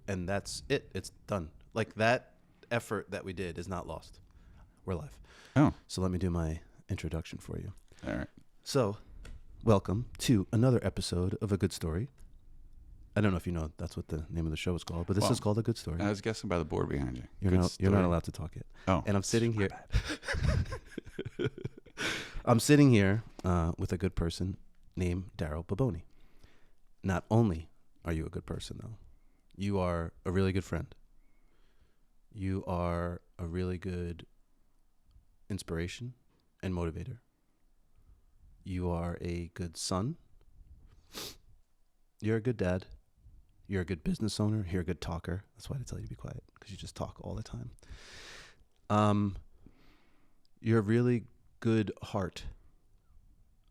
and that's it. It's done. Like that effort that we did is not lost. We're live. Oh, So let me do my introduction for you. all right. So, welcome to another episode of A Good Story. I don't know if you know that's what the name of the show is called, but this is called A Good Story. I was guessing by the board behind you. You're not allowed to talk yet. Oh, And I'm sitting here. I'm sitting here with a good person named Darrell Babboni. Not only are you a good person, though, you are a really good friend. You are a really good inspiration and motivator. You are a good son. You're a good dad. You're a good business owner. You're a good talker. That's why I tell you to be quiet, because you just talk all the time. You're a really good heart.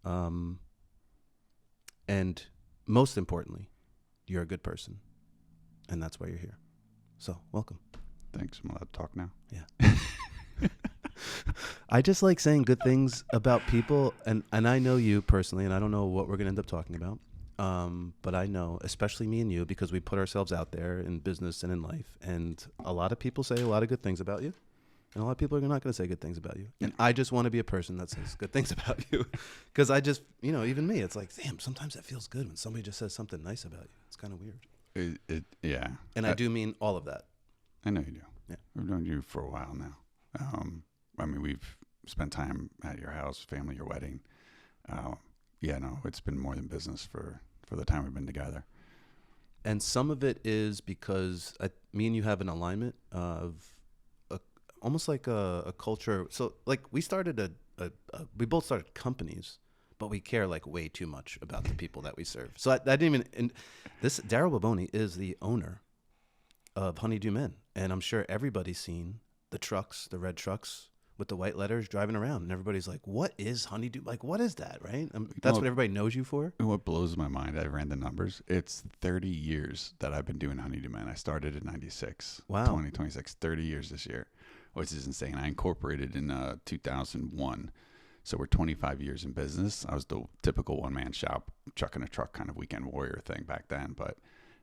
And most importantly, you're a good person. And that's why you're here. So, welcome. thanks. I'm allowed to talk now. Yeah. I just like saying good things about people, and I know you personally, and I don't know what we're going to end up talking about. But I know, especially me and you, because we put ourselves out there in business and in life, and a lot of people say a lot of good things about you, and a lot of people are not going to say good things about you. And I just want to be a person that says good things about you, because I just, even me, it's like, damn, sometimes it feels good when somebody just says something nice about you. It's kind of weird. Yeah. And I do mean all of that. I know you do. Yeah. We've known you for a while now. We've spent time at your house, family, your wedding. It's been more than business for the time we've been together. And some of it is because me and you have an alignment of almost like a culture. So like we we both started companies, but we care like way too much about the people that we serve. So I didn't even, and this Darrell Babboni is the owner of Honeydew Men. And I'm sure everybody's seen the trucks, the red trucks with the white letters driving around, and everybody's like, what is Honeydew? Like, what is that, right? That's what everybody knows you for? What blows my mind, I ran the numbers. It's 30 years that I've been doing Honeydew Men. I started in 96. Wow. 2026, 30 years this year, which is insane. I incorporated in 2001. So we're 25 years in business. I was the typical one-man shop, chucking a truck kind of weekend warrior thing back then. But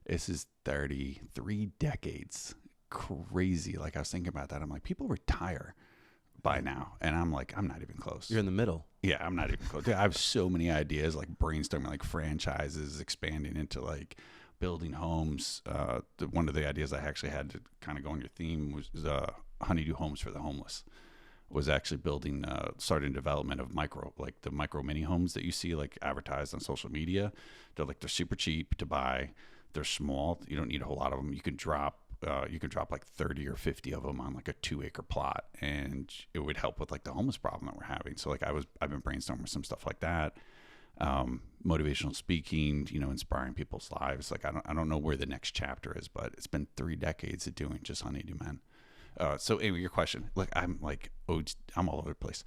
this is 33 decades. Crazy. Like I was thinking about that. I'm like, people retire by now, and I'm like, I'm not even close. You're in the middle. Yeah, I'm not even close. Dude, I have so many ideas, like brainstorming, like franchises, expanding into like building homes. One of the ideas I actually had to kind of go on your theme was Honeydew Homes for the Homeless. Was actually building, starting development of the micro mini homes that you see like advertised on social media. They're super cheap to buy. They're small. You don't need a whole lot of them. You can drop like 30 or 50 of them on like a 2-acre plot, and it would help with like the homeless problem that we're having. So like I've been brainstorming some stuff like that. Motivational speaking, inspiring people's lives. Like I don't know where the next chapter is, but it's been 3 decades of doing just Honeydew Men. So anyway, your question, look, I'm all over the place.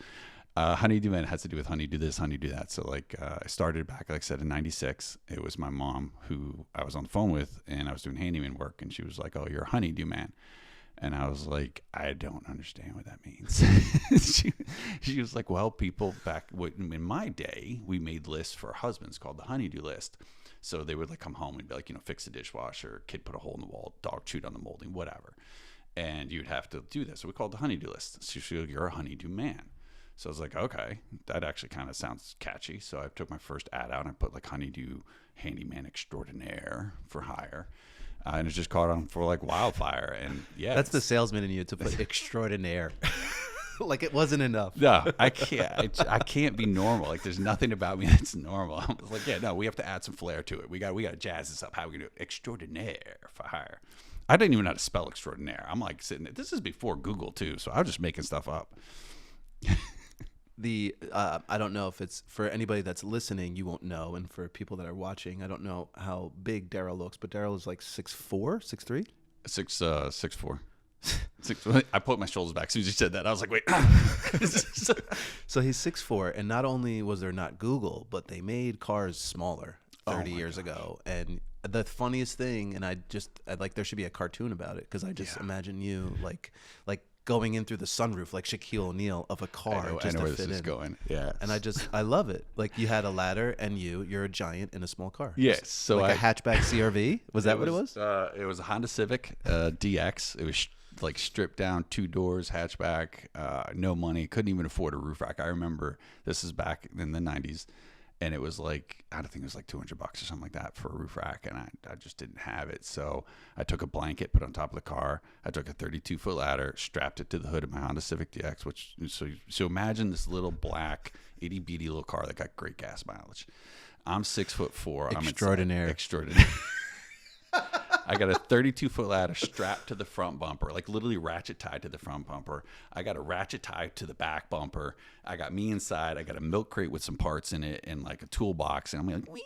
Honeydew Men has to do with honeydew this, honeydew that. So I started back, like I said, in 96. It was my mom who I was on the phone with, and I was doing handyman work, and she was like, oh, you're a honeydew man. And I was like, I don't understand what that means. she was like, well, people back in my day, we made lists for husbands called the honeydew list. So they would like come home and be like, fix the dishwasher, kid put a hole in the wall, dog chewed on the molding, whatever. And you'd have to do this. So we called it the honeydew list. So she was like, you're a honeydew man. So I was like, okay, that actually kind of sounds catchy. So I took my first ad out and I put like honeydew handyman extraordinaire for hire. And it just caught on for like wildfire. And yeah. That's the salesman in you to put extraordinaire. Like it wasn't enough. No, I can't. I can't be normal. Like there's nothing about me that's normal. I was like, yeah, no, we have to add some flair to it. We got to jazz this up. How are we going to do it? Extraordinaire for hire. I didn't even know how to spell extraordinaire. I'm like sitting there. This is before Google too. So I was just making stuff up. I don't know if it's for anybody that's listening, you won't know, and for people that are watching, I don't know how big Darrell looks, but Darrell is like 6'4", 6'3", 6'4". I put my shoulders back as soon as you said that. I was like, wait. So he's 6'4", and not only was there not Google, but they made cars smaller 30 years ago. And the funniest thing, and I like there should be a cartoon about it, because I just imagine you like going in through the sunroof like Shaquille O'Neal of a car I know just to where fit this is in. going. Yeah. And I love it. Like you had a ladder and you're a giant in a small car. Yes. So like a hatchback CRV. Was that what it was? It was a Honda Civic DX. It was like stripped down, 2 doors, hatchback, no money, couldn't even afford a roof rack. I remember this is back in the 90s. And it was like, I don't think it was like $200 or something like that for a roof rack. And I just didn't have it. So I took a blanket, put it on top of the car. I took a 32-foot ladder, strapped it to the hood of my Honda Civic DX, so imagine this little black itty bitty little car that got great gas mileage. I'm 6'4". Extraordinaire. Extraordinary. I got a 32-foot ladder strapped to the front bumper, like literally ratchet tied to the front bumper. I got a ratchet tied to the back bumper. I got me inside. I got a milk crate with some parts in it and like a toolbox. And I'm like, wee.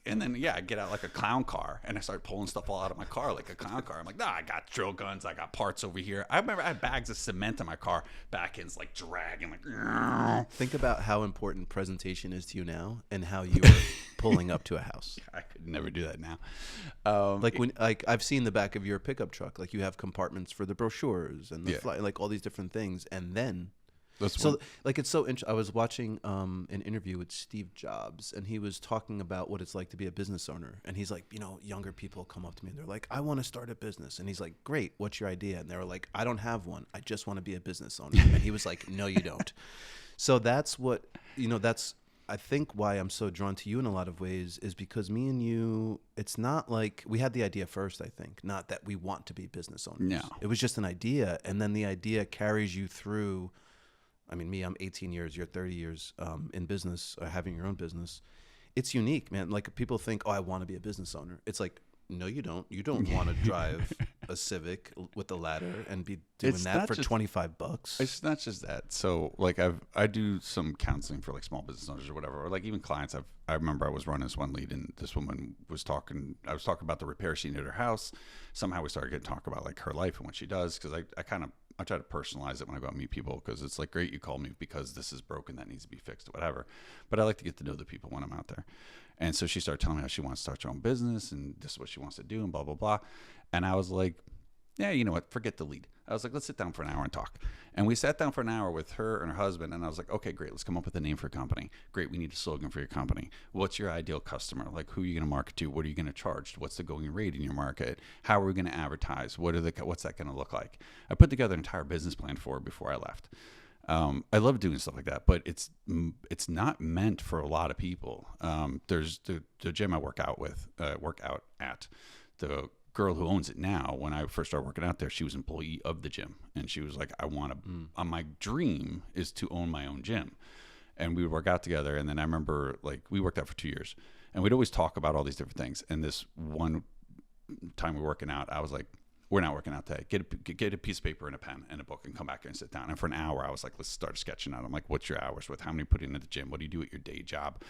And then, I get out like a clown car and I start pulling stuff all out of my car like a clown car. I'm like, I got drill guns. I got parts over here. I remember I had bags of cement in my car. Back end's like dragging. Like, think about how important presentation is to you now and how you are pulling up to a house. I could never do that now. Like I've seen the back of your pickup truck. Like you have compartments for the brochures and the like all these different things. And then it's so interesting. I was watching an interview with Steve Jobs, and he was talking about what it's like to be a business owner. And he's like, younger people come up to me and they're like, I want to start a business. And he's like, great, what's your idea? And they were like, I don't have one. I just want to be a business owner. And he was like, no, you don't. So that's what, that's, I think why I'm so drawn to you in a lot of ways is because me and you, it's not like we had the idea first, I think, not that we want to be business owners. No. It was just an idea. And then the idea carries you through. I mean, I'm 18 years, you're 30 years in business, having your own business. It's unique, man. Like people think, I want to be a business owner. It's like, no, you don't. You don't want to drive a Civic with a ladder and be doing that for $25. It's not just that. So like I do some counseling for like small business owners or whatever, or like even clients. I remember I was running this one lead and this woman was talking. I was talking about the repair she needed at her house. Somehow we started getting talk about like her life and what she does because I try to personalize it when I go out and meet people because it's like, great, you called me because this is broken, that needs to be fixed, or whatever. But I like to get to know the people when I'm out there. And so she started telling me how she wants to start her own business and this is what she wants to do and blah, blah, blah. And I was like, yeah, you know what? Forget the lead. I was like, let's sit down for an hour and talk. And we sat down for an hour with her and her husband. And I was like, okay, great. Let's come up with a name for a company. Great. We need a slogan for your company. What's your ideal customer? Like, who are you going to market to? What are you going to charge? What's the going rate in your market? How are we going to advertise? What's that going to look like? I put together an entire business plan for her before I left. I love doing stuff like that, but it's not meant for a lot of people. There's the gym I work out at. The girl who owns it now, when I first started working out there, she was an employee of the gym, and she was like, my dream is to own my own gym. And we would work out together. And then I remember like we worked out for 2 years and we'd always talk about all these different things. And this one time we were working out, I was like, we're not working out today. Get a piece of paper and a pen and a book and come back here and sit down. And for an hour, I was like, let's start sketching out. I'm like, what's your hours with? How many put into the gym? What do you do at your day job?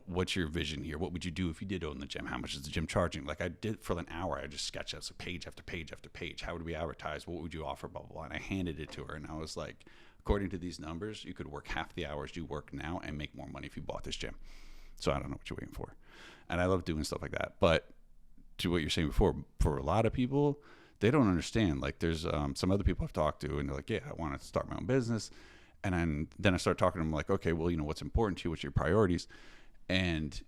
What's your vision here? What would you do if you did own the gym? How much is the gym charging? Like I did for an hour, I just sketched out page after page after page. How would we advertise? What would you offer? Blah, blah, blah. And I handed it to her. And I was like, according to these numbers, you could work half the hours you work now and make more money if you bought this gym. So I don't know what you're waiting for. And I love doing stuff like that. But to what you're saying before, for a lot of people, they don't understand. Like there's some other people I've talked to and they're like, yeah, I want to start my own business. And then I start talking to them like, okay, well, what's important to you? What's your priorities? And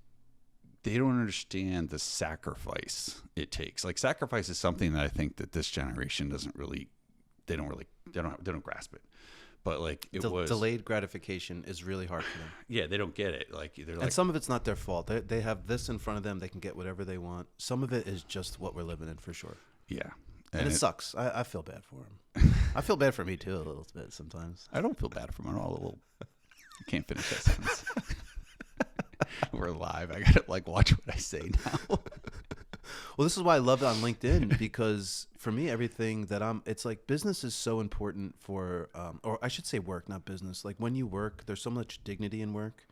they don't understand the sacrifice it takes. Like sacrifice is something that I think that this generation they don't grasp it. But like delayed gratification is really hard for them. Yeah, they don't get it. And some of it's not their fault. They have this in front of them. They can get whatever they want. Some of it is just what we're living in for sure. Yeah. And it sucks. I feel bad for him. I feel bad for me too a little bit sometimes. I don't feel bad for him at all. I can't finish that sentence. We're live. I gotta watch what I say now. Well, this is why I love it on LinkedIn because for me, everything that it's like business is so important for, or I should say work, not business. Like when you work, there's so much dignity in work.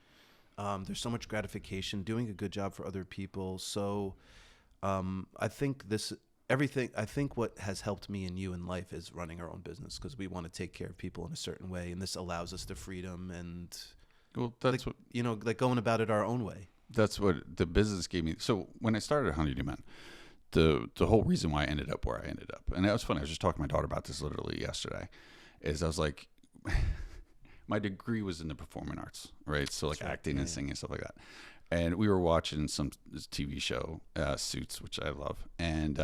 There's so much gratification, doing a good job for other people. So I think what has helped me and you in life is running our own business because we want to take care of people in a certain way. And this allows us the freedom and like going about it our own way. That's what the business gave me. So when I started at Honeydew Men, the whole reason why I ended up where I ended up, and that was funny. I was just talking to my daughter about this literally yesterday. Is I was like, my degree was in the performing arts, right? So like acting and singing and stuff like that. And we were watching this TV show, Suits, which I love, and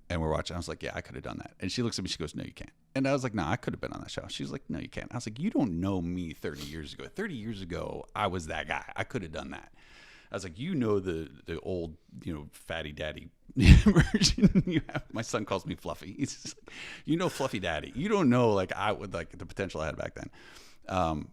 we're watching. I was like, yeah, I could have done that. And she looks at me, she goes, no, you can't. And I was like, no, I could have been on that show. She was like, no, you can't. I was like, you don't know me 30 years ago. 30 years ago, I was that guy. I could have done that. I was like, you know, the old, fatty daddy version you have. My son calls me Fluffy. He's just like, Fluffy Daddy. You don't know, like, I would, like, the potential I had back then.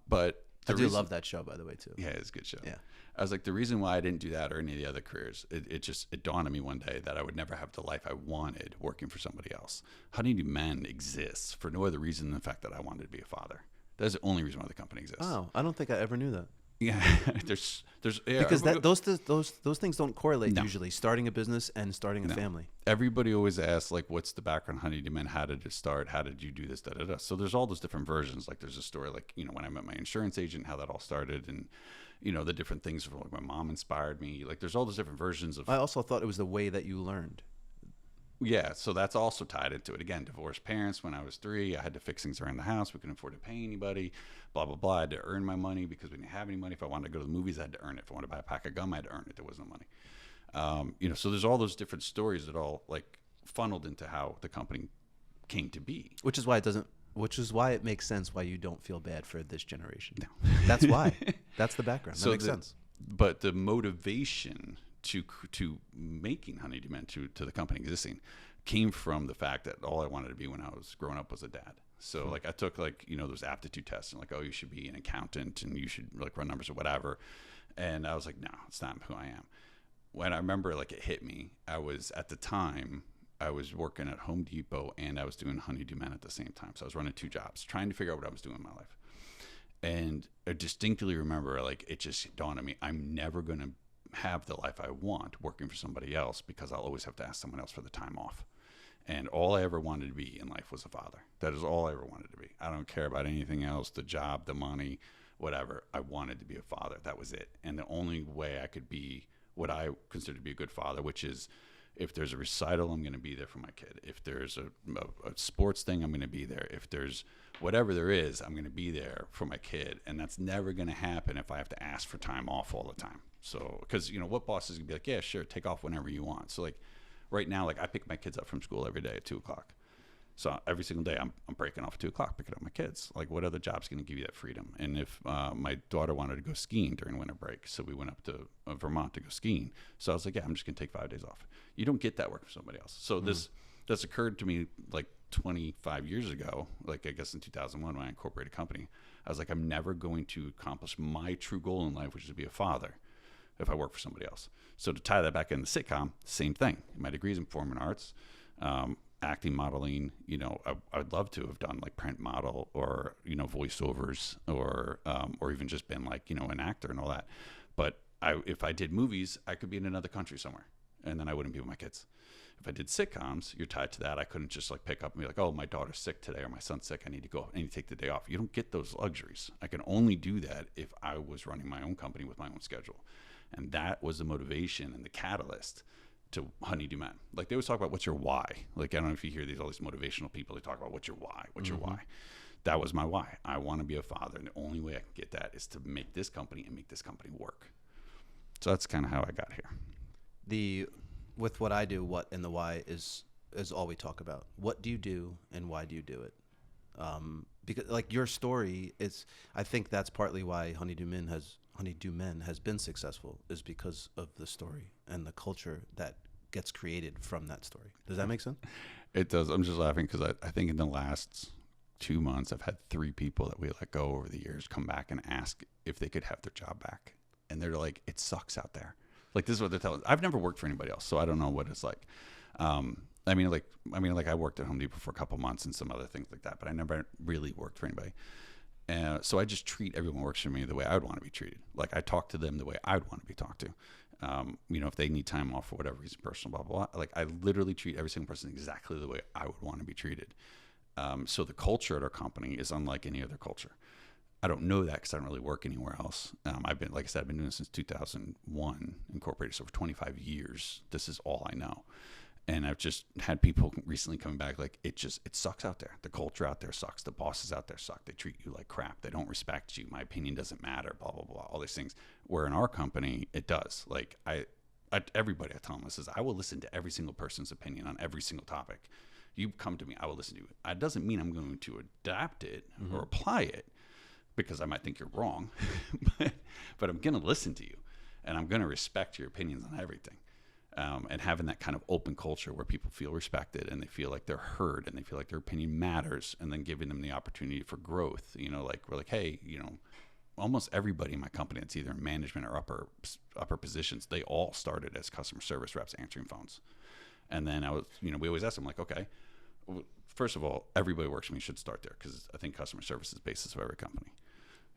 But I do love that show, by the way, too. Yeah, it's a good show. Yeah. I was like, the reason why I didn't do that or any of the other careers, it dawned on me one day that I would never have the life I wanted working for somebody else. Honeydew Men exists for no other reason than the fact that I wanted to be a father. That's the only reason why the company exists. Oh, I don't think I ever knew that. Yeah, there's because those things don't correlate usually. Starting a business and starting a family. Everybody always asks, like, what's the background on Honeydew Men? How did it start? How did you do this? Da da da. So there's all those different versions. Like there's a story, like when I met my insurance agent, how that all started, and the different things from like my mom inspired me. Like there's all those different versions of. I also thought it was the way that you learned. Yeah, so that's also tied into it. Again, divorced parents when I was 3. I had to fix things around the house. We couldn't afford to pay anybody, blah, blah, blah. I had to earn my money because we didn't have any money. If I wanted to go to the movies, I had to earn it. If I wanted to buy a pack of gum, I had to earn it. There was no money. So there's all those different stories that all like funneled into how the company came to be. Which is why it makes sense why you don't feel bad for this generation. No. That's why. That's the background. That makes sense. But the motivation to making Honeydew Men to the company existing came from the fact that all I wanted to be when I was growing up was a dad. So like I took like those aptitude tests and like, oh, you should be an accountant and you should like run numbers or whatever, and I was like, no, it's not who I am. When I remember like it hit me, I was working at Home Depot and I was doing Honeydew Men at the same time. So I was running 2 jobs trying to figure out what I was doing in my life. And I distinctly remember like it just dawned on me, I'm never going to have the life I want working for somebody else because I'll always have to ask someone else for the time off. And all I ever wanted to be in life was a father. That is all I ever wanted to be. I don't care about anything else, the job, the money, whatever. I wanted to be a father. That was it. And the only way I could be what I consider to be a good father, which is if there's a recital, I'm going to be there for my kid. If there's a sports thing, I'm going to be there. If there's whatever there is, I'm going to be there for my kid. And that's never going to happen if I have to ask for time off all the time. So, because, what boss is going to be like, yeah, sure, take off whenever you want. So, like, right now, like, I pick my kids up from school every day at 2 o'clock. So every single day I'm breaking off at 2 o'clock, picking up my kids. Like, what other job's going to give you that freedom? And if my daughter wanted to go skiing during winter break, so we went up to Vermont to go skiing. So I was like, yeah, I'm just going to take 5 days off. You don't get that work from somebody else. So this occurred to me like 25 years ago, like I guess in 2001 when I incorporated a company. I was like, I'm never going to accomplish my true goal in life, which is to be a father, if I work for somebody else. So to tie that back into sitcom, same thing. My degree's in performing arts, acting, modeling. I'd love to have done like print model or voiceovers or even just been like an actor and all that. But if I did movies, I could be in another country somewhere, and then I wouldn't be with my kids. If I did sitcoms, you're tied to that. I couldn't just like pick up and be like, oh, my daughter's sick today or my son's sick. I need to go. I need to take the day off. You don't get those luxuries. I can only do that if I was running my own company with my own schedule. And that was the motivation and the catalyst to Honeydew Men. Like they always talk about what's your why. Like I don't know if you hear all these motivational people. They talk about what's your why. What's your why? That was my why. I want to be a father, and the only way I can get that is to make this company and make this company work. So that's kind of how I got here. With what I do, what and the why is all we talk about. What do you do and why do you do it? Because like your story is, I think that's partly why Honeydew Men has been successful, is because of the story and the culture that gets created from that story. Does that make sense? It does. I'm just laughing because I think in the last 2 months, I've had 3 people that we let go over the years come back and ask if they could have their job back. And they're like, it sucks out there. Like, this is what they're telling. I've never worked for anybody else, so I don't know what it's like. I worked at Home Depot for a couple months and some other things like that, but I never really worked for anybody. So I just treat everyone who works for me the way I would want to be treated. Like I talk to them the way I would want to be talked to. If they need time off for whatever reason, personal, blah, blah, blah. Like I literally treat every single person exactly the way I would want to be treated. So the culture at our company is unlike any other culture. I don't know that because I don't really work anywhere else. I've been doing this since 2001, incorporated, so for 25 years. This is all I know. And I've just had people recently coming back like, it sucks out there. The culture out there sucks. The bosses out there suck. They treat you like crap. They don't respect you. My opinion doesn't matter, blah, blah, blah, all these things. Where in our company, it does. Like everybody I tell them, this is, I will listen to every single person's opinion on every single topic. You come to me, I will listen to it. It doesn't mean I'm going to adapt it or apply it, because I might think you're wrong, but I'm going to listen to you, and I'm going to respect your opinions on everything. And having that kind of open culture where people feel respected and they feel like they're heard and they feel like their opinion matters, and then giving them the opportunity for growth. Like we're like, hey, almost everybody in my company that's either in management or upper positions, they all started as customer service reps answering phones. And then we always ask them like, okay, first of all, everybody works for me should start there, because I think customer service is the basis of every company.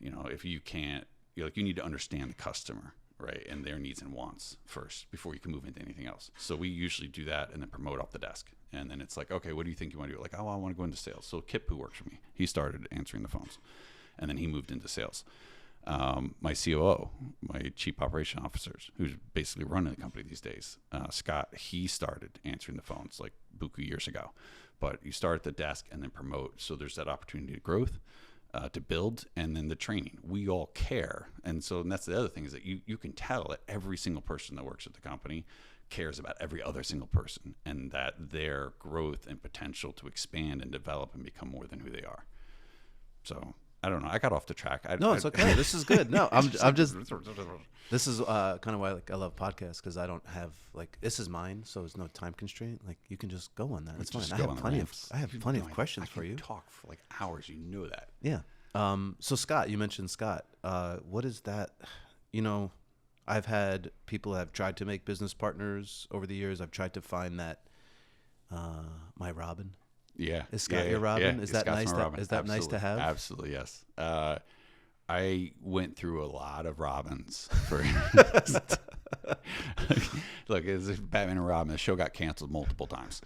If you can't, you need to understand the customer, right, and their needs and wants first before you can move into anything else. So we usually do that and then promote off the desk. And then it's like, okay, what do you think you want to do? Like, oh, I want to go into sales. So Kip, who works for me, he started answering the phones, and then he moved into sales. My COO, my chief operation officers, who's basically running the company these days, Scott, he started answering the phones like buku years ago. But you start at the desk and then promote. So there's that opportunity to growth, to build, and then the training. We all care. And that's the other thing, is that you can tell that every single person that works at the company cares about every other single person, and that their growth and potential to expand and develop and become more than who they are. So I don't know. I got off the track. No, it's okay. This is good. No, I'm just. This is kind of why I love podcasts, because I don't have this is mine, so there's no time constraint. Like, you can just go on that. It's fine. I have plenty of questions for you. Talk for like hours. That. Yeah. So Scott, you mentioned Scott. What is that? I've had people that have tried to make business partners over the years. I've tried to find that my Robin. Yeah. Is Scott your Robin? Yeah. Is that nice? Is that nice to have? Absolutely, yes. I went through a lot of Robins for. Look, it's Batman and Robin. The show got canceled multiple times.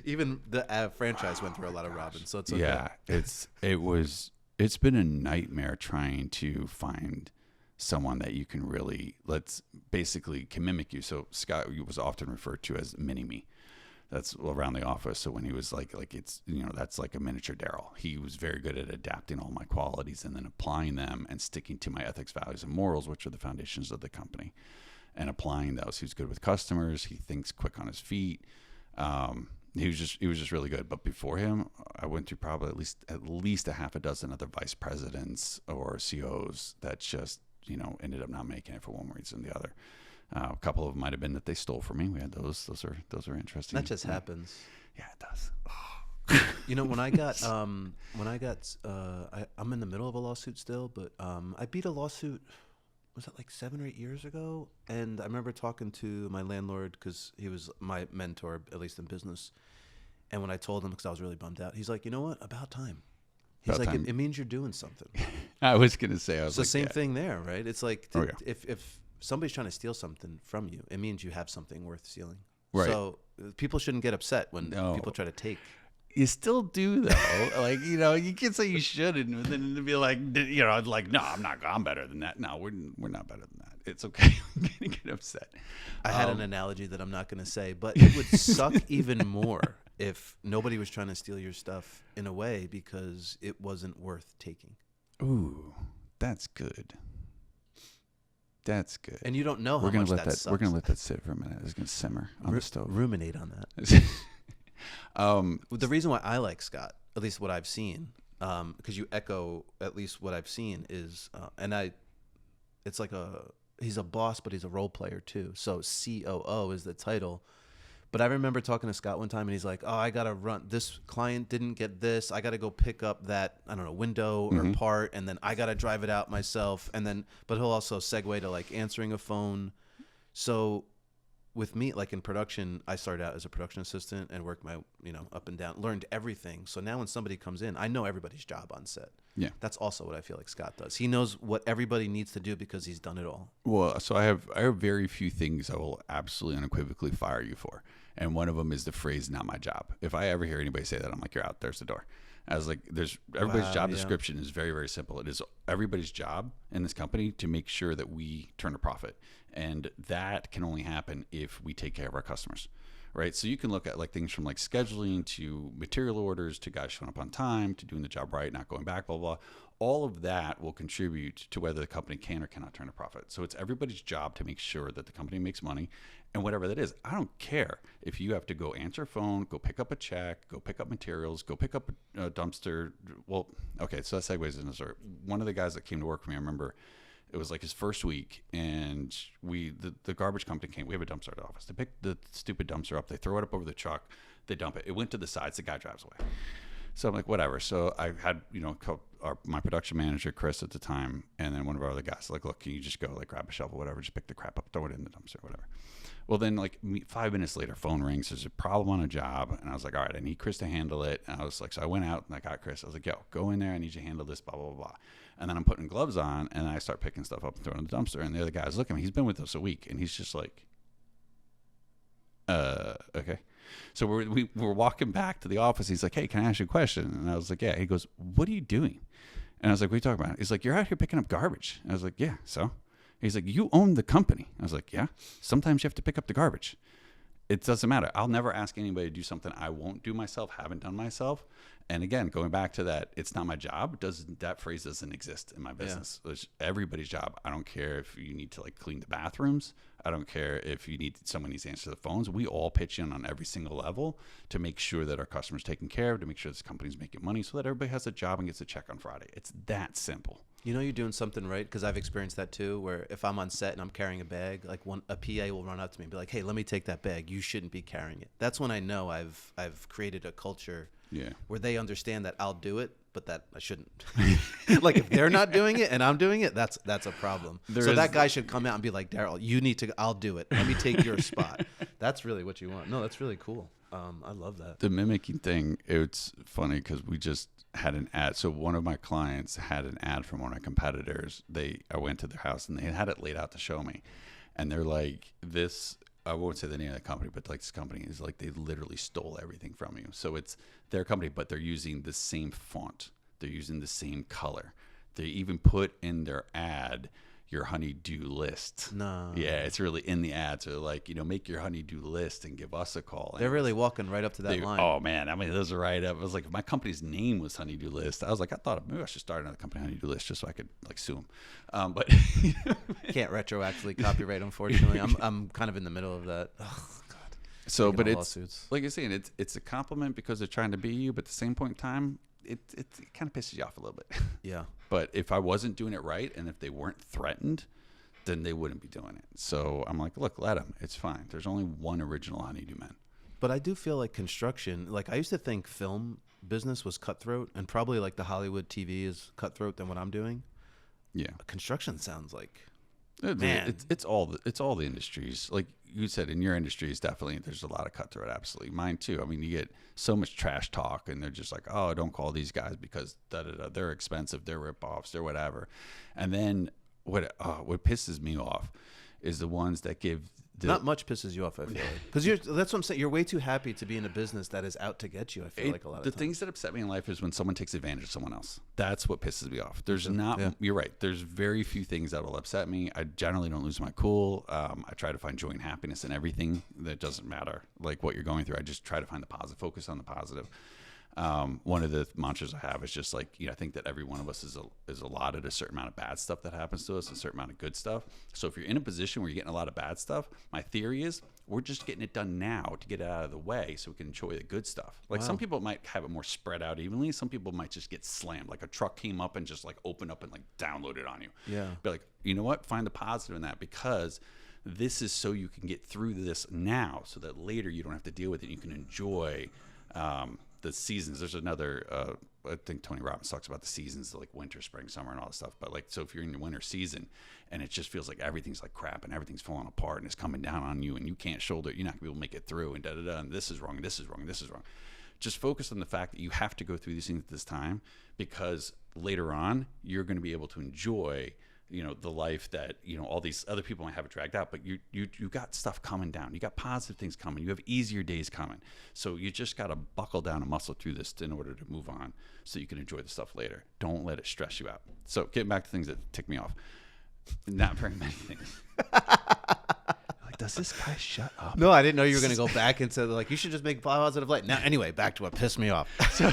Even the franchise went through a lot of Robins, so it's okay. Yeah, it's been a nightmare trying to find someone that you can really can mimic you. So Scott was often referred to as Mini-Me. That's around the office. So when he was like it's, that's like a miniature Darrell. He was very good at adapting all my qualities and then applying them and sticking to my ethics, values, and morals, which are the foundations of the company, and applying those. He was good with customers. He thinks quick on his feet. He was just really good. But before him, I went through probably at least a half a dozen other vice presidents or COs that just, ended up not making it for one reason or the other. A couple of them might have been that they stole from me. We had those. Those are interesting. That just happens. Yeah, it does. When I'm in the middle of a lawsuit still, but I beat a lawsuit. Was it like 7 or 8 years ago? And I remember talking to my landlord, because he was my mentor, at least in business. And when I told him, because I was really bummed out, he's like, "You know what? About time." He's like, "It means you're doing something." I was gonna say, it's the same thing there, right? It's like if somebody's trying to steal something from you, it means you have something worth stealing. Right. So people shouldn't get upset when people try to take. You still do, though. You can't say you shouldn't, and then be like, no, I'm better than that. No, we're not better than that. It's okay. I'm gonna get upset. I had an analogy that I'm not gonna say, but it would suck even more if nobody was trying to steal your stuff in a way because it wasn't worth taking. Ooh, that's good. That's good. And you don't know how much that sucks. We're gonna let that sit for a minute. It's gonna simmer on the stove. Ruminate on that. The reason why I like Scott, at least what I've seen, because you echo at least what I've seen is, it's like he's a boss, but he's a role player too. So COO is the title. But I remember talking to Scott one time, and he's like, "Oh, I gotta run. This client didn't get this. I gotta go pick up that, I don't know, window or part, and then I gotta drive it out myself." But he'll also segue to like answering a phone. So with me, like in production, I started out as a production assistant and worked my, up and down, learned everything. So now when somebody comes in, I know everybody's job on set. Yeah. That's also what I feel like Scott does. He knows what everybody needs to do because he's done it all. Well, so I have very few things I will absolutely unequivocally fire you for. And one of them is the phrase, "not my job." If I ever hear anybody say that, I'm like, "You're out. There's the door." I was like, everybody's job description is very, very simple. It is everybody's job in this company to make sure that we turn a profit. And that can only happen if we take care of our customers. Right. So you can look at like things from like scheduling to material orders to guys showing up on time to doing the job right, not going back, blah, blah, blah. All of that will contribute to whether the company can or cannot turn a profit. So it's everybody's job to make sure that the company makes money, and whatever that is. I don't care if you have to go answer a phone, go pick up a check, go pick up materials, go pick up a dumpster. Well, okay, so that segues into this. One of the guys that came to work for me, I remember it was like his first week, and the garbage company came. We have a dumpster at the office. They pick the stupid dumpster up. They throw it up over the truck. They dump it. It went to the sides. The guy drives away. So I'm like, whatever. So I had, my production manager, Chris, at the time, and then one of our other guys, like, look, can you just go, like, grab a shovel, whatever, just pick the crap up, throw it in the dumpster, whatever. Well, then, like, 5 minutes later, phone rings. There's a problem on a job, and I was like, all right, I need Chris to handle it. And I was like, so I went out, and I got Chris. I was like, yo, go in there. I need you to handle this, blah, blah, blah, blah. And then I'm putting gloves on, and I start picking stuff up and throwing in the dumpster, and the other guy's looking at me. He's been with us a week, and he's just like, okay. So we're walking back to the office. He's like, hey, can I ask you a question? And I was like, yeah. He goes, what are you doing? And I was like, what are you talking about? He's like, you're out here picking up garbage. And I was like, yeah, so? He's like, you own the company. I was like, yeah, sometimes you have to pick up the garbage. It doesn't matter. I'll never ask anybody to do something I won't do myself, haven't done myself. And again, going back to that, it's not my job. That phrase doesn't exist in my business. Yeah. It's everybody's job. I don't care if you need to like clean the bathrooms. I don't care if someone needs to answer the phones. We all pitch in on every single level to make sure that our customers are taken care of, to make sure this company's making money so that everybody has a job and gets a check on Friday. It's that simple. You know you're doing something right, because I've experienced that too, where if I'm on set and I'm carrying a bag, like a PA will run up to me and be like, hey, let me take that bag. You shouldn't be carrying it. That's when I know I've created a culture where they understand that I'll do it, but that I shouldn't. Like if they're not doing it and I'm doing it, that's a problem. That guy should come out and be like, Darrell, you need to, I'll do it. Let me take your spot. That's really what you want. No, that's really cool. I love that. The mimicking thing, it's funny because we just had an ad. So one of my clients had an ad from one of my competitors. I went to their house and they had it laid out to show me. And they're like, this, I won't say the name of the company, but like this company is like, they literally stole everything from you. So it's their company, but they're using the same font. They're using the same color. They even put in their ad your honey-do list. No. Yeah, it's really in the ad. So like, make your honey-do list and give us a call. They're really walking right up to that line. Oh man, I mean, those are right up. I was like, if my company's name was Honey-Do List, I was like, I thought maybe I should start another company Honey-Do List just so I could like sue them. But can't retroactively copyright, unfortunately. I'm kind of in the middle of that. Oh God. So, but it's lawsuits. Like you're saying, it's a compliment because they're trying to be you, but at the same point in time, it kind of pisses you off a little bit. Yeah. But if I wasn't doing it right, and if they weren't threatened, then they wouldn't be doing it. So I'm like, look, let them. It's fine. There's only one original Honeydew Man. But I do feel like construction, like I used to think film business was cutthroat, and probably like the Hollywood TV is cutthroat than what I'm doing. Yeah. Construction sounds like, man. It's all the industries. Like you said, in your industry, is definitely, there's a lot of cutthroat. Absolutely. Mine too. I mean, you get so much trash talk, and they're just like, oh, don't call these guys because they're expensive, they're ripoffs, they're whatever. And then what pisses me off is the ones that give not much pisses you off, I feel like, because that's what I'm saying. You're way too happy to be in a business that is out to get you. I feel like a lot of the times. Things that upset me in life is when someone takes advantage of someone else. That's what pisses me off. You're right. There's very few things that will upset me. I generally don't lose my cool. I try to find joy and happiness in everything. That doesn't matter like what you're going through. I just try to find the positive, focus on the positive. One of the mantras I have is just like, I think that every one of us is allotted a certain amount of bad stuff that happens to us, a certain amount of good stuff. So if you're in a position where you're getting a lot of bad stuff, my theory is we're just getting it done now to get it out of the way so we can enjoy the good stuff. Like some people might have it more spread out evenly. Some people might just get slammed. Like a truck came up and just like opened up and like downloaded on you. Yeah. Be like, you know what? Find the positive in that, because this is so you can get through this now so that later you don't have to deal with it. You can enjoy, the seasons. There's another, I think Tony Robbins talks about the seasons, like winter, spring, summer, and all that stuff. But like, so if you're in your winter season and it just feels like everything's like crap and everything's falling apart and it's coming down on you and you can't shoulder it, you're not gonna be able to make it through, and and this is wrong, this is wrong, this is wrong. Just focus on the fact that you have to go through these things at this time, because later on you're going to be able to enjoy the life that all these other people might have it dragged out, but you got stuff coming down. You got positive things coming. You have easier days coming. So you just got to buckle down and muscle through this in order to move on, so you can enjoy the stuff later. Don't let it stress you out. So getting back to things that tick me off, not very many things. does this guy shut up? No, I didn't know you were going to go back into like, you should just make positive light. Now, anyway, back to what pissed me off. So,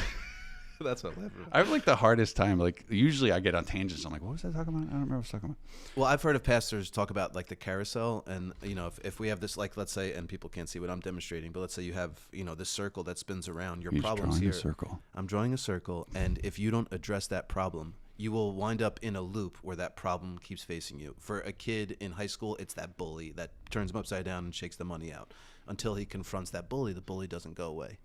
that's what left me. I have like the hardest time. Like usually I get on tangents. I'm like, what was I talking about? I don't remember what I was talking about. Well, I've heard of pastors talk about like the carousel, and if we have this, like, let's say, and people can't see what I'm demonstrating, but let's say you have this circle that spins around. Your problems here. A circle. I'm drawing a circle, and if you don't address that problem, you will wind up in a loop where that problem keeps facing you. For a kid in high school, it's that bully that turns him upside down and shakes the money out. Until he confronts that bully, the bully doesn't go away.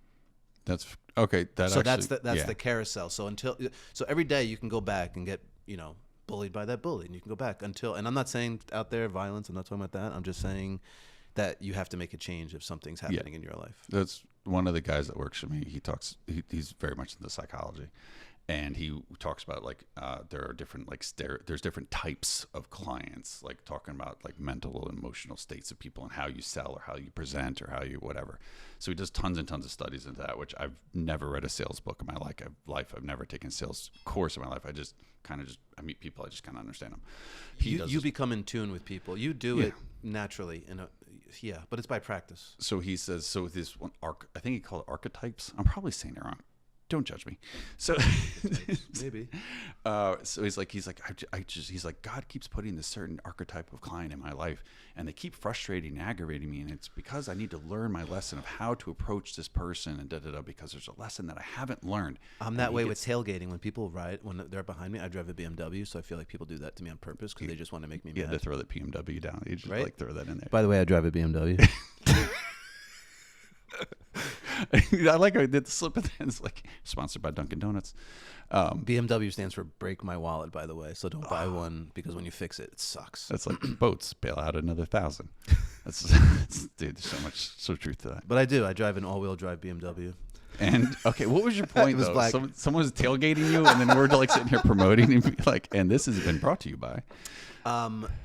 That's okay. That's the carousel. So every day you can go back and get bullied by that bully, and you can go back until. And I'm not saying out there violence. I'm not talking about that. I'm just saying that you have to make a change if something's happening in your life. That's one of the guys that works for me. He's very much into psychology. And he talks about like there are different there's different types of clients, like talking about like mental and emotional states of people and how you sell or how you present or how you whatever. So he does tons and tons of studies into that, which I've never read a sales book in my life. I've never taken a sales course in my life. I just I meet people, I just kind of understand them. You become in tune with people. You do it naturally but it's by practice. So he says this one I think he called it archetypes. I'm probably saying it wrong. Don't judge me. So maybe. So he's like, God keeps putting this certain archetype of client in my life, and they keep frustrating and aggravating me, and it's because I need to learn my lesson of how to approach this person and because there's a lesson that I haven't learned. I'm that way with tailgating. When people ride, when they're behind me, I drive a BMW, so I feel like people do that to me on purpose because they just want to make me mad. Yeah, they throw the BMW down. You just like throw that in there. By the way, I drive a BMW. I like how I did the slip of the ends, like sponsored by Dunkin' Donuts. BMW stands for break my wallet, by the way. So don't buy one because when you fix it, it sucks. That's like boats, bail out another 1,000. That's dude, there's so truth to that. But I do. I drive an all-wheel drive BMW. And okay, what was your point was though? black. Someone was tailgating you, and then we're like sitting here promoting and like, and this has been brought to you by.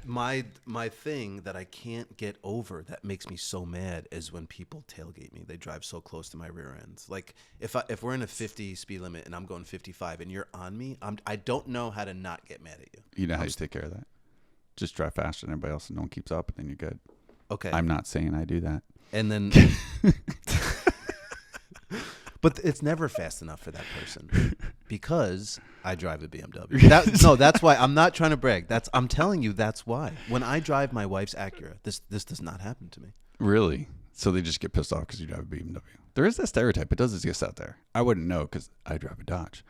My thing that I can't get over that makes me so mad is when people tailgate me. They drive so close to my rear end. Like if we're in a 50 speed limit and I'm going 55 and you're on me, I don't know how to not get mad at you. You know how you take care of that? Just drive faster than everybody else, and no one keeps up, and then you're good. Okay. I'm not saying I do that. And then. But it's never fast enough for that person because I drive a BMW. That's why. I'm not trying to brag. I'm telling you that's why. When I drive my wife's Acura, this does not happen to me. Really? So they just get pissed off because you drive a BMW. There is that stereotype. It does exist out there. I wouldn't know because I drive a Dodge.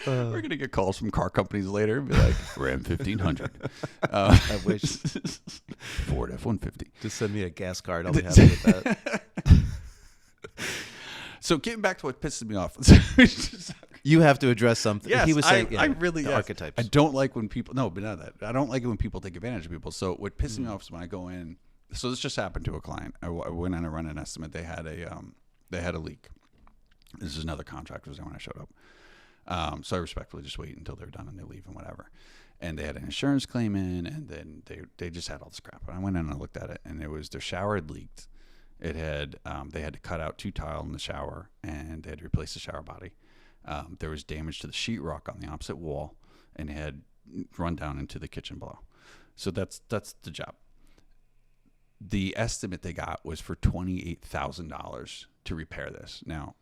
We're going to get calls from car companies later and be like, Ram 1500. I wish. Ford F-150. Just send me a gas card. I'll be happy with that. So getting back to what pisses me off. You have to address something. Yes, he was saying, I really archetypes. I don't like when people, no, but not that. I don't like it when people take advantage of people. So what pisses me off is when I go in. So this just happened to a client. I went in to run an estimate. They had a leak. This is another contractor was there when I showed up. So I respectfully just wait until they're done and they leave and whatever. And they had an insurance claim in, and then they just had all this crap. And I went in and I looked at it, and their shower had leaked. It had they had to cut out 2 tile in the shower, and they had to replace the shower body. There was damage to the sheetrock on the opposite wall, and it had run down into the kitchen below. So that's the job. The estimate they got was for $28,000 to repair this. Now,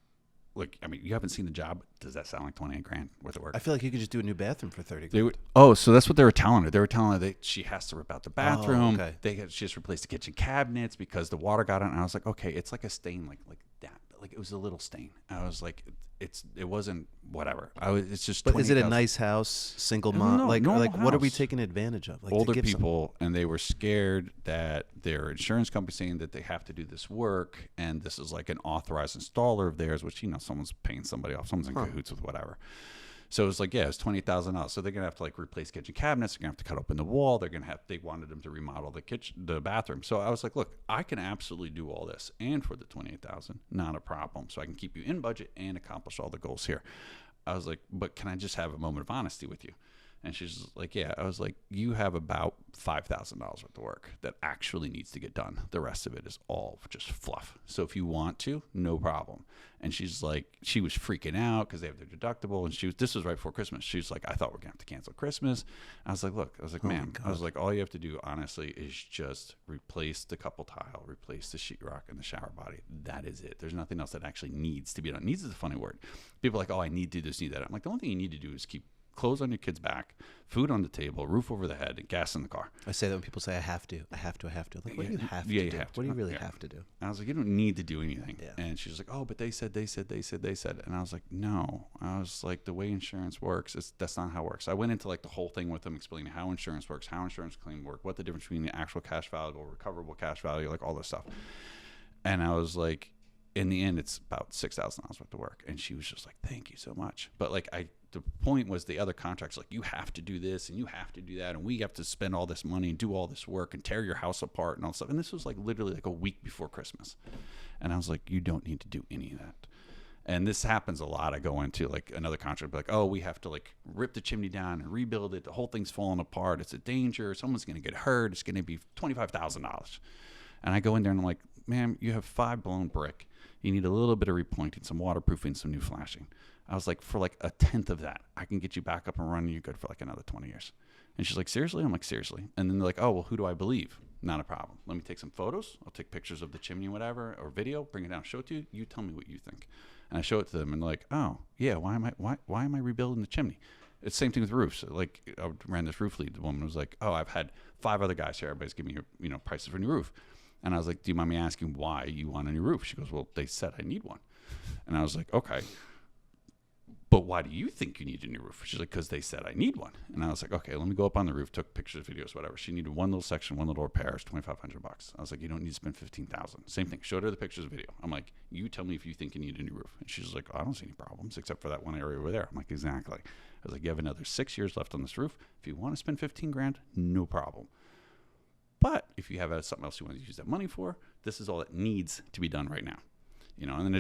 look, I mean, you haven't seen the job. Does that sound like $28,000 worth of work? I feel like you could just do a new bathroom for $30,000. So that's what they were telling her. They were telling her that she has to rip out the bathroom. Oh, okay. She just replaced the kitchen cabinets because the water got on. And I was like, okay, it's like a stain, like that. Like it was a little stain. I was like, it wasn't whatever. It's just. But is it a nice house, single mom? No, like house. What are we taking advantage of? Like older people, and they were scared that their insurance company saying that they have to do this work, and this is like an authorized installer of theirs, which someone's paying somebody off, someone's in cahoots with whatever. So it was like, it's $20,000. So they're gonna have to like replace kitchen cabinets. They're gonna have to cut open the wall. They wanted them to remodel the bathroom. So I was like, look, I can absolutely do all this, and for the $28,000, not a problem. So I can keep you in budget and accomplish all the goals here. I was like, but can I just have a moment of honesty with you? And she's like, yeah. I was like, you have about $5,000 worth of work that actually needs to get done. The rest of it is all just fluff. So if you want to, no problem. And she's like, she was freaking out because they have their deductible. And this was right before Christmas. She was like, I thought we're going to have to cancel Christmas. I was like, look, ma'am, I was like, all you have to do, honestly, is just replace the couple tile, replace the sheetrock and the shower body. That is it. There's nothing else that actually needs to be done. Needs is a funny word. People are like, oh, I need to do this, need that. I'm like, the only thing you need to do is keep clothes on your kid's back, food on the table, roof over the head, and gas in the car. I say that when people say, I have to. Like, what do you have to you do? have to. What do you really have to do? And I was like, you don't need to do anything. Yeah. And she was like, oh, but they said. And I was like, no. I was like, the way insurance works, that's not how it works. I went into like the whole thing with them, explaining how insurance works, how insurance claims work, what the difference between the actual cash value or recoverable cash value, like all this stuff. And I was like, in the end, it's about $6,000 worth of work. And she was just like, thank you so much. But like, the point was the other contracts, like, you have to do this and you have to do that. And we have to spend all this money and do all this work and tear your house apart and all stuff. And this was like literally like a week before Christmas. And I was like, you don't need to do any of that. And this happens a lot. I go into like another contract, like, oh, we have to like rip the chimney down and rebuild it. The whole thing's falling apart. It's a danger. Someone's going to get hurt. It's going to be $25,000. And I go in there and I'm like, ma'am, you have 5 blown brick. You need a little bit of repointing, some waterproofing, some new flashing. I was like, for like a tenth of that, I can get you back up and running. You're good for like another 20 years. And she's like, seriously? I'm like, seriously. And then they're like, oh, well, who do I believe? Not a problem. Let me take some photos. I'll take pictures of the chimney, whatever, or video, bring it down, show it to you. You tell me what you think. And I show it to them and they're like, oh, yeah, why am I rebuilding the chimney? It's the same thing with roofs. Like, I ran this roof lead. The woman was like, oh, I've had 5 other guys here. Everybody's giving me prices for a new roof. And I was like, do you mind me asking why you want a new roof? She goes, well, they said I need one. And I was like, okay. But why do you think you need a new roof? She's like, because they said I need one. And I was like, okay, let me go up on the roof, took pictures, videos, whatever. She needed one little section, one little repair, $2,500. I was like, you don't need to spend $15,000. Same thing. Showed her the pictures, video. I'm like, you tell me if you think you need a new roof. And she's like, oh, I don't see any problems except for that one area over there. I'm like, exactly. I was like, you have another 6 years left on this roof. If you want to spend $15,000, no problem. But if you have something else you want to use that money for, this is all that needs to be done right now. And then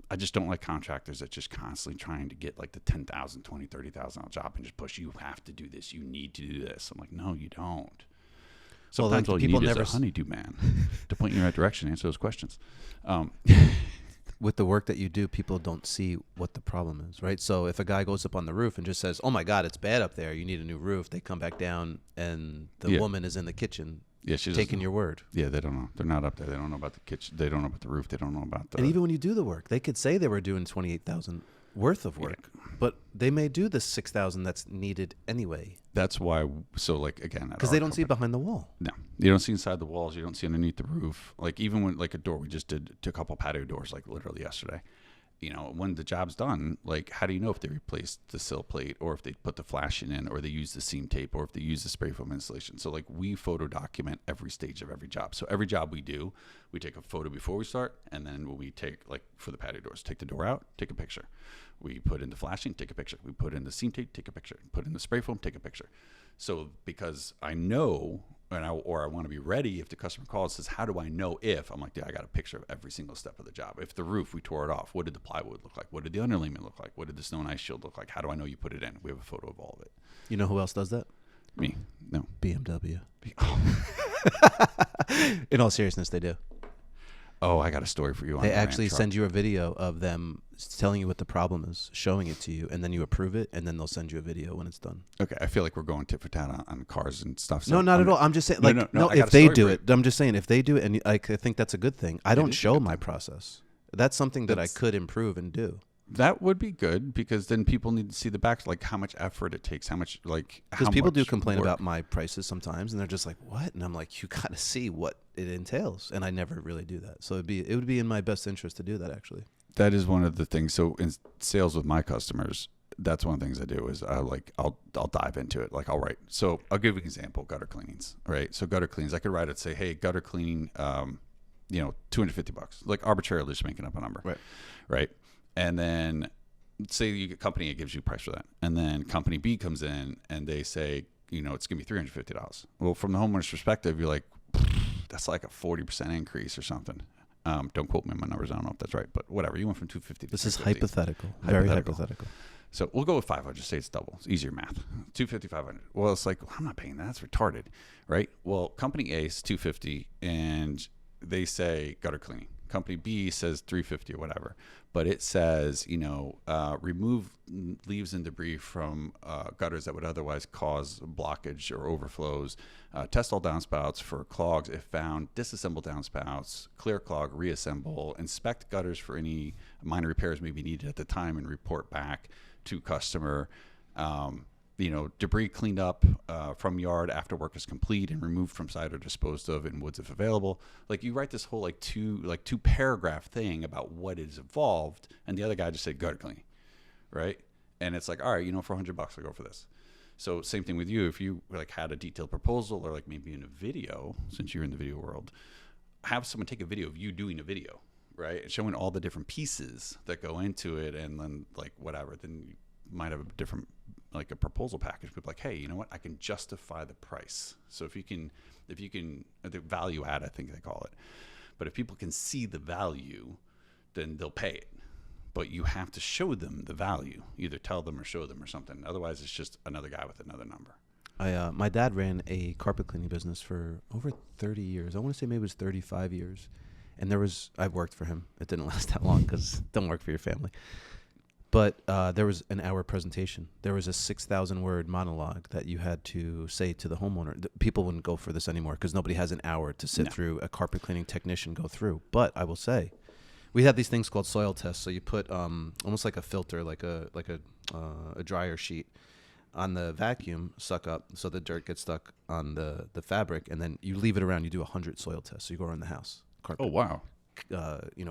I just don't like contractors that just constantly trying to get like the $10,000, $20,000, $30,000 job and just push, you have to do this. You need to do this. I'm like, no, you don't. Sometimes all you need is a honeydew man to point you in the right direction, answer those questions. With the work that you do, people don't see what the problem is, right? So if a guy goes up on the roof and just says, oh my God, it's bad up there, you need a new roof, they come back down and the woman is in the kitchen taking your word. Yeah, they don't know. They're not up there. They don't know about the kitchen. They don't know about the roof. They don't know about the... And even when you do the work, they could say they were doing $28,000 worth of work, but they may do the $6,000 that's needed anyway. That's why, so like, again... Because they don't see behind the wall. No. You don't see inside the walls. You don't see underneath the roof. Like, even when, like, a door, we just did a couple patio doors, like, literally yesterday. When the job's done, like, how do you know if they replaced the sill plate or if they put the flashing in or they use the seam tape or if they use the spray foam insulation? So, like, we photo document every stage of every job. So every job we do, we take a photo before we start, and then when we take, like, for the patio doors, take the door out, take a picture. We put in the flashing, take a picture. We put in the seam tape, take a picture. Put in the spray foam, take a picture. So because I know... I want to be ready if the customer calls and says, how do I know if? I'm like, yeah, I got a picture of every single step of the job. If the roof, we tore it off, what did the plywood look like? What did the underlayment look like? What did the snow and ice shield look like? How do I know you put it in? We have a photo of all of it. You know who else does that? Me. No. BMW. In all seriousness, they do. Oh, I got a story for you. They actually send you a video of them telling you what the problem is, showing it to you, and then you approve it, and then they'll send you a video when it's done. Okay, I feel like we're going tit for tat on cars and stuff. So no, not at all. I'm just saying, like, no if they do it, I'm just saying, if they do it, and I think that's a good thing. I don't show my process. That's something that I could improve and do. That would be good because then people need to see the back, like how much effort it takes, how much, like, because people do complain about my prices sometimes, and they're just like, "What?" And I'm like, "You got to see what it entails," and I never really do that. So it would be in my best interest to do that, actually. That is one of the things. So in sales with my customers, that's one of the things I do is I'll dive into it. Like, I'll write. So I'll give you an example: gutter cleanings, right? So gutter cleanings, I could write it, say, "Hey, gutter cleaning, $250," like arbitrarily just making up a number, right? And then say you get company A gives you a price for that. And then company B comes in and they say, it's going to be $350. Well, from the homeowner's perspective, you're like, that's like a 40% increase or something. Don't quote me on my numbers. I don't know if that's right, but whatever. You went from $250 to $350. This is hypothetical. Very hypothetical. So we'll go with 500. Say it's double. It's easier math. 250, 500. Well, it's like, I'm not paying that. That's retarded, right? Well, company A is 250, and they say gutter cleaning. Company B says 350 or whatever, but it says, remove leaves and debris from gutters that would otherwise cause blockage or overflows. Test all downspouts for clogs if found. Disassemble downspouts. Clear clog. Reassemble. Inspect gutters for any minor repairs may be needed at the time and report back to customer. Debris cleaned up from yard after work is complete and removed from site or disposed of in woods if available. Like, you write this whole two paragraph thing about what is involved, and the other guy just said gutter cleaning, right? And it's like, all right, for $100 I'll go for this. So same thing with you. If you had a detailed proposal, or maybe in a video, since you're in the video world, have someone take a video of you doing a video, right, and showing all the different pieces that go into it, and then whatever, then you might have a different a proposal package, but hey, you know what? I can justify the price. So if you can, the value add, I think they call it. But if people can see the value, then they'll pay it. But you have to show them the value, either tell them or show them or something. Otherwise, it's just another guy with another number. My dad ran a carpet cleaning business for over 30 years. I want to say maybe it was 35 years. And I worked for him. It didn't last that long because don't work for your family. But there was an hour presentation. There was a 6,000 word monologue that you had to say to the homeowner. People wouldn't go for this anymore because nobody has an hour to sit through a carpet cleaning technician go through. But I will say, we had these things called soil tests. So you put almost like a filter, like a dryer sheet on the vacuum, suck up so the dirt gets stuck on the fabric, and then you leave it around. You do 100 soil tests. So you go around the house. Carpet. Oh, wow.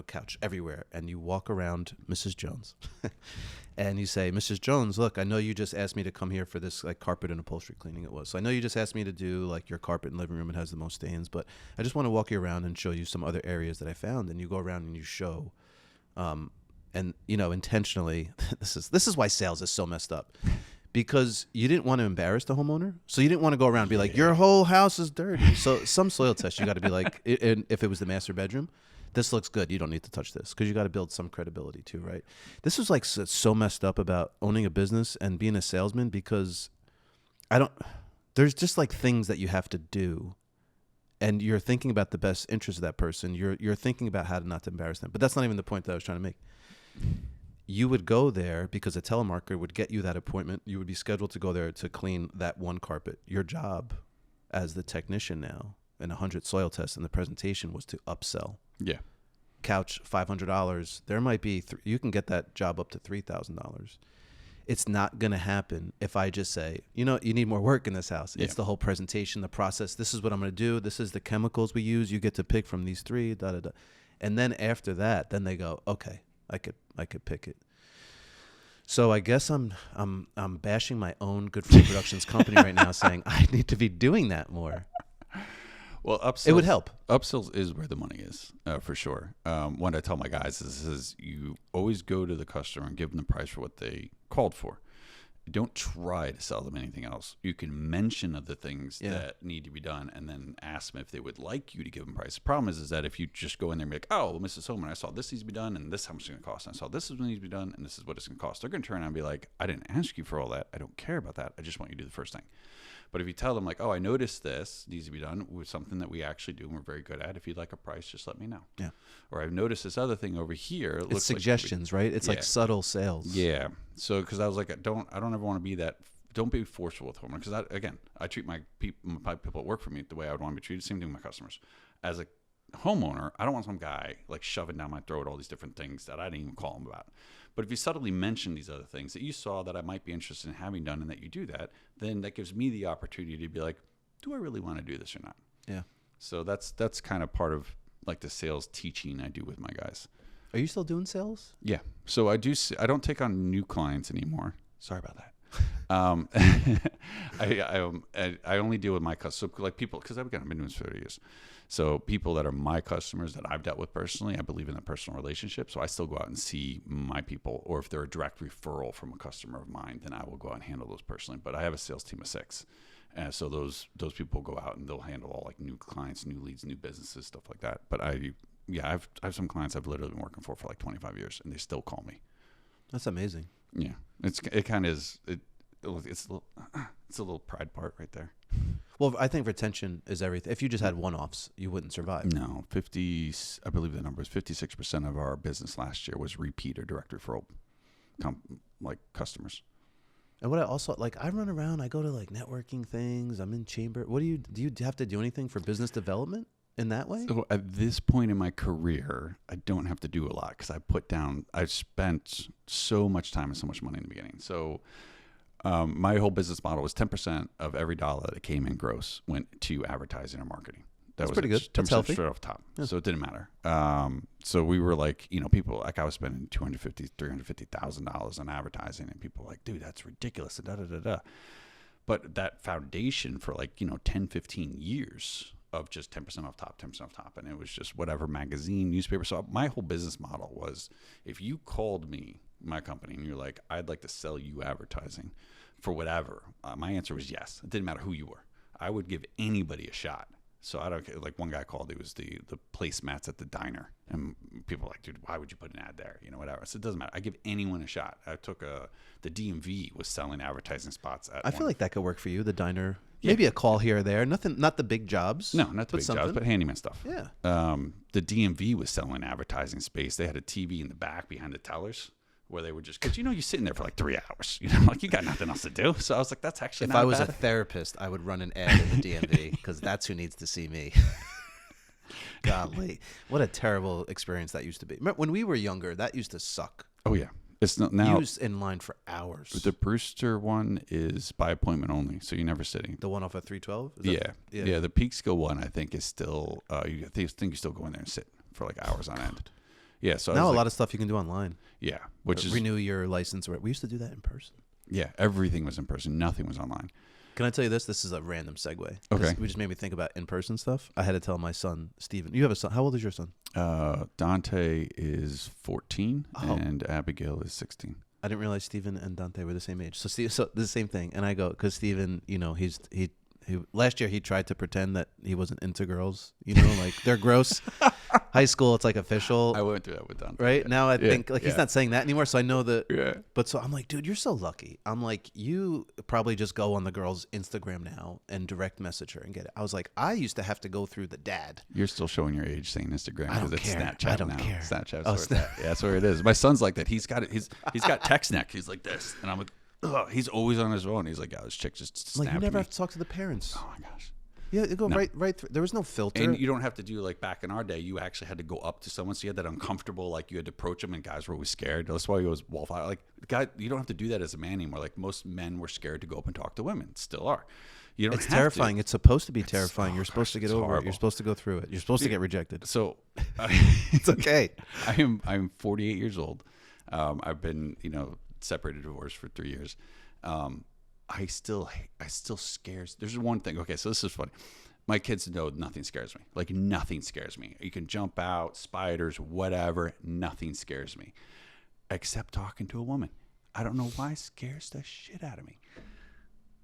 Couch everywhere, and you walk around Mrs. Jones and you say, Mrs. Jones, look, I know you just asked me to come here for this carpet and upholstery cleaning it was. So I know you just asked me to do your carpet and living room. It has the most stains, but I just want to walk you around and show you some other areas that I found. And you go around and you show, intentionally, this is why sales is so messed up. Because you didn't want to embarrass the homeowner. So you didn't want to go around and be like, your whole house is dirty. So some soil tests, you got to be like, if it was the master bedroom, this looks good. You don't need to touch this, because you got to build some credibility too, right? This is so messed up about owning a business and being a salesman, because there's just things that you have to do, and you're thinking about the best interest of that person. You're thinking about how to not to embarrass them. But that's not even the point that I was trying to make. You would go there because a telemarketer would get you that appointment. You would be scheduled to go there to clean that one carpet. Your job as the technician now, in 100 soil tests in the presentation, was to upsell. Yeah. Couch, $500. There might be, you can get that job up to $3,000. It's not going to happen if I just say, you need more work in this house. It's the whole presentation, the process. This is what I'm going to do. This is the chemicals we use. You get to pick from these three, da, da, da. And then after that, then they go, okay, I could pick it. So I guess I'm bashing my own Good Food Productions company right now, saying I need to be doing that more. Well, upsells, it would help. Upsells is where the money is, for sure. What I tell my guys is you always go to the customer and give them the price for what they called for. Don't try to sell them anything else. You can mention other things that need to be done, and then ask them if they would like you to give them price. The problem is that if you just go in there and be like, oh, well, Mrs. Holman, I saw this needs to be done, and this is how much it's going to cost. And I saw this is what needs to be done, and this is what it's going to cost. They're going to turn around and be like, I didn't ask you for all that. I don't care about that. I just want you to do the first thing. But if you tell them oh, I noticed this needs to be done with something that we actually do and we're very good at. If you'd like a price, just let me know. Yeah. Or I've noticed this other thing over here. It's suggestions, right? It's like subtle sales. Yeah. So because I was like, I don't ever want to be that. Don't be forceful with homeowners, because I treat my people that work for me the way I would want to be treated. Same thing with my customers. As a homeowner, I don't want some guy shoving down my throat all these different things that I didn't even call him about. But if you subtly mention these other things that you saw that I might be interested in having done, and that you do that, then that gives me the opportunity to be like, do I really want to do this or not? Yeah. So that's kind of part of the sales teaching I do with my guys. Are you still doing sales? Yeah. So I don't take on new clients anymore. Sorry about that. I only deal with my customers. So people, because I've been doing this for 30 years. So people that are my customers that I've dealt with personally, I believe in a personal relationship. So I still go out and see my people, or if they're a direct referral from a customer of mine, then I will go out and handle those personally. But I have a sales team of 6. And so those people go out and they'll handle all new clients, new leads, new businesses, stuff like that. But I have some clients I've literally been working for 25 years, and they still call me. That's amazing. Yeah, it kind of is. It's a little pride part right there. Well, I think retention is everything. If you just had one-offs, you wouldn't survive. No, I believe the number is 56% of our business last year was repeat or direct referral, customers. And what I also like, I run around, I go to like networking things. I'm in chamber. Do you have to do anything for business development in that way? So at this point in my career, I don't have to do a lot because I spent so much time and so much money in the beginning. So my whole business model was 10% of every dollar that came in gross went to advertising or marketing. That's pretty good. 10% That's healthy. straight off the top. Yeah. So it didn't matter. So we were like, people like I was spending $250,000-$350,000 on advertising, and people were like, dude, that's ridiculous. Da, da, da, da. But that foundation for 10, 15 years of just 10% off top, 10% off top. And it was just whatever magazine, newspaper. So my whole business model was, if you called me, my company, and you're like, I'd like to sell you advertising for whatever, my answer was yes. It didn't matter who you were. I would give anybody a shot. So I don't care. Like one guy called, it was the placemats at the diner, and people were like, dude, why would you put an ad there? Whatever. So it doesn't matter. I give anyone a shot. I took the DMV was selling advertising spots at. I feel like that could work for you. The diner, maybe a call here or there. Nothing, not the big jobs. No, not the big jobs, but handyman stuff. Yeah. The DMV was selling advertising space. They had a TV in the back behind the tellers, where they were just, because you're sitting there for like 3 hours, you got nothing else to do. So I was like, that's actually if I was a therapist, I would run an ad in the DMV because that's who needs to see me. Golly, what a terrible experience that used to be. Remember, when we were younger, that used to suck. Oh yeah, it's not now. You was in line for hours. The Brewster one is by appointment only, so you're never sitting. The one off at 312. Yeah. The Peekskill one, I think, is still. You think you still go in there and sit for like hours on end. Yeah, so now a lot of stuff you can do online. Yeah, which is renew your license. We used to do that in person. Yeah, everything was in person. Nothing was online. Can I tell you this? This is a random segue. Okay. We just made me think about in-person stuff. I had to tell my son, Steven. You have a son. How old is your son? Dante is 14 and Abigail is 16. I didn't realize Steven and Dante were the same age. So the same thing. And I go, because Steven, he last year he tried to pretend that he wasn't into girls. Like they're gross. High school, it's like official. I went through that with Dante. Right? Now I think he's not saying that anymore, so I know that. Yeah. But so I'm like, dude, you're so lucky. I'm like, you probably just go on the girl's Instagram now and direct message her and get it. I was like, I used to have to go through the dad. You're still showing your age saying Instagram because it's Snapchat I don't now. care. Snapchat. Yeah, that's where it is. My son's like that. He's got it. He's got text neck. He's like this, and I'm like, ugh. He's always on his phone. He's like, oh, this chick just snapped you never me. have to talk to the parents. Oh my gosh. Yeah, you go right through. There was no filter. And you don't have to do like back in our day, you actually had to go up to someone. So you had that uncomfortable, like you had to approach them and guys were always scared. That's why you always wallflower. Like guy, you don't have to do that as a man anymore. Like most men were scared to go up and talk to women. Still are. You don't it's have terrifying. To. It's supposed to be terrifying. You're supposed to get over it. You're supposed to go through it. You're supposed to get rejected. So it's okay. I'm 48 years old. I've been, separated, divorced for 3 years. I still scares. There's one thing. Okay. So this is funny. My kids know nothing scares me. Like nothing scares me. You can jump out, spiders, whatever. Nothing scares me, except talking to a woman. I don't know why it scares the shit out of me.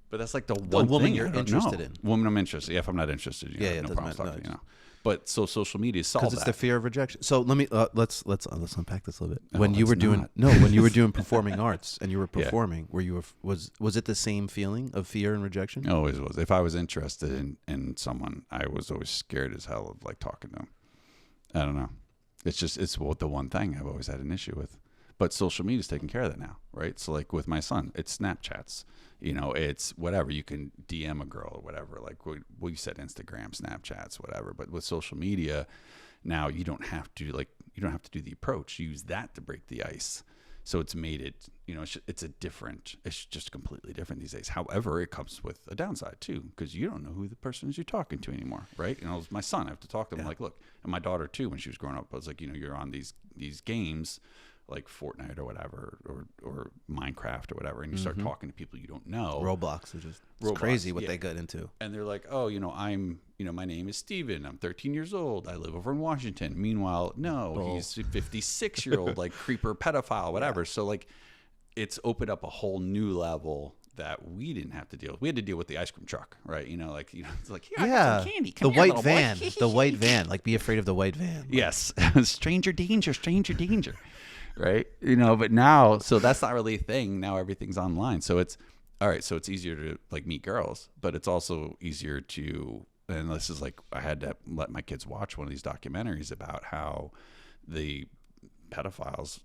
But that's like the one woman thing you're interested in. Woman I'm interested. Yeah, if I'm not interested, no problem talking. But so social media solves that. Because it's the fear of rejection. So let me let's unpack this a little bit. When you were doing performing arts and you were performing, was it the same feeling of fear and rejection? It always was. If I was interested in someone, I was always scared as hell of like talking to them. I don't know. It's the one thing I've always had an issue with. But social media's taking care of that now, right? So like with my son, it's Snapchats. It's whatever. You can DM a girl or whatever. Like we said, Instagram, Snapchats, whatever. But with social media, now you don't have to do the approach. Use that to break the ice. So it's made it, it's just completely different these days. However, it comes with a downside too, because you don't know who the person is you're talking to anymore, right? With my son, I have to talk to him like, look, and my daughter too, when she was growing up, I was like, you're on these games like Fortnite or whatever, or Minecraft or whatever, and you start talking to people you don't know. Roblox is just crazy what they get into. And they're like, oh, my name is Steven. I'm 13 years old. I live over in Washington. Meanwhile, he's a 56-year-old, like creeper, pedophile, whatever. Yeah. So like, it's opened up a whole new level that we didn't have to deal with. We had to deal with the ice cream truck, right? It's like, here, I got some candy. Come the white van, the white van. Like, be afraid of the white van. Yes, stranger danger, stranger danger. right? But now, so that's not really a thing. Now everything's online. So it's all right. So it's easier to like meet girls, but it's also easier to, and this is like, I had to let my kids watch one of these documentaries about how the pedophiles,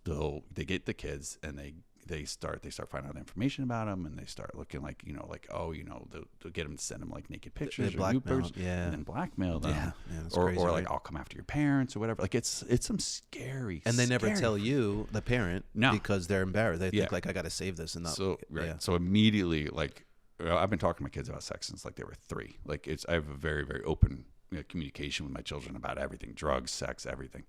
they get the kids and they start finding out information about them, and they start looking like, they'll get them to send them like naked pictures or nudes, and then blackmail them, or crazy, like, I'll come after your parents or whatever. Like it's some scary, and they never tell you, the parent, no, because they're embarrassed. They think like, I got to save this, and not so immediately, like, I've been talking to my kids about sex since like they were 3. Like I have a very, very open communication with my children about everything, drugs, sex, everything,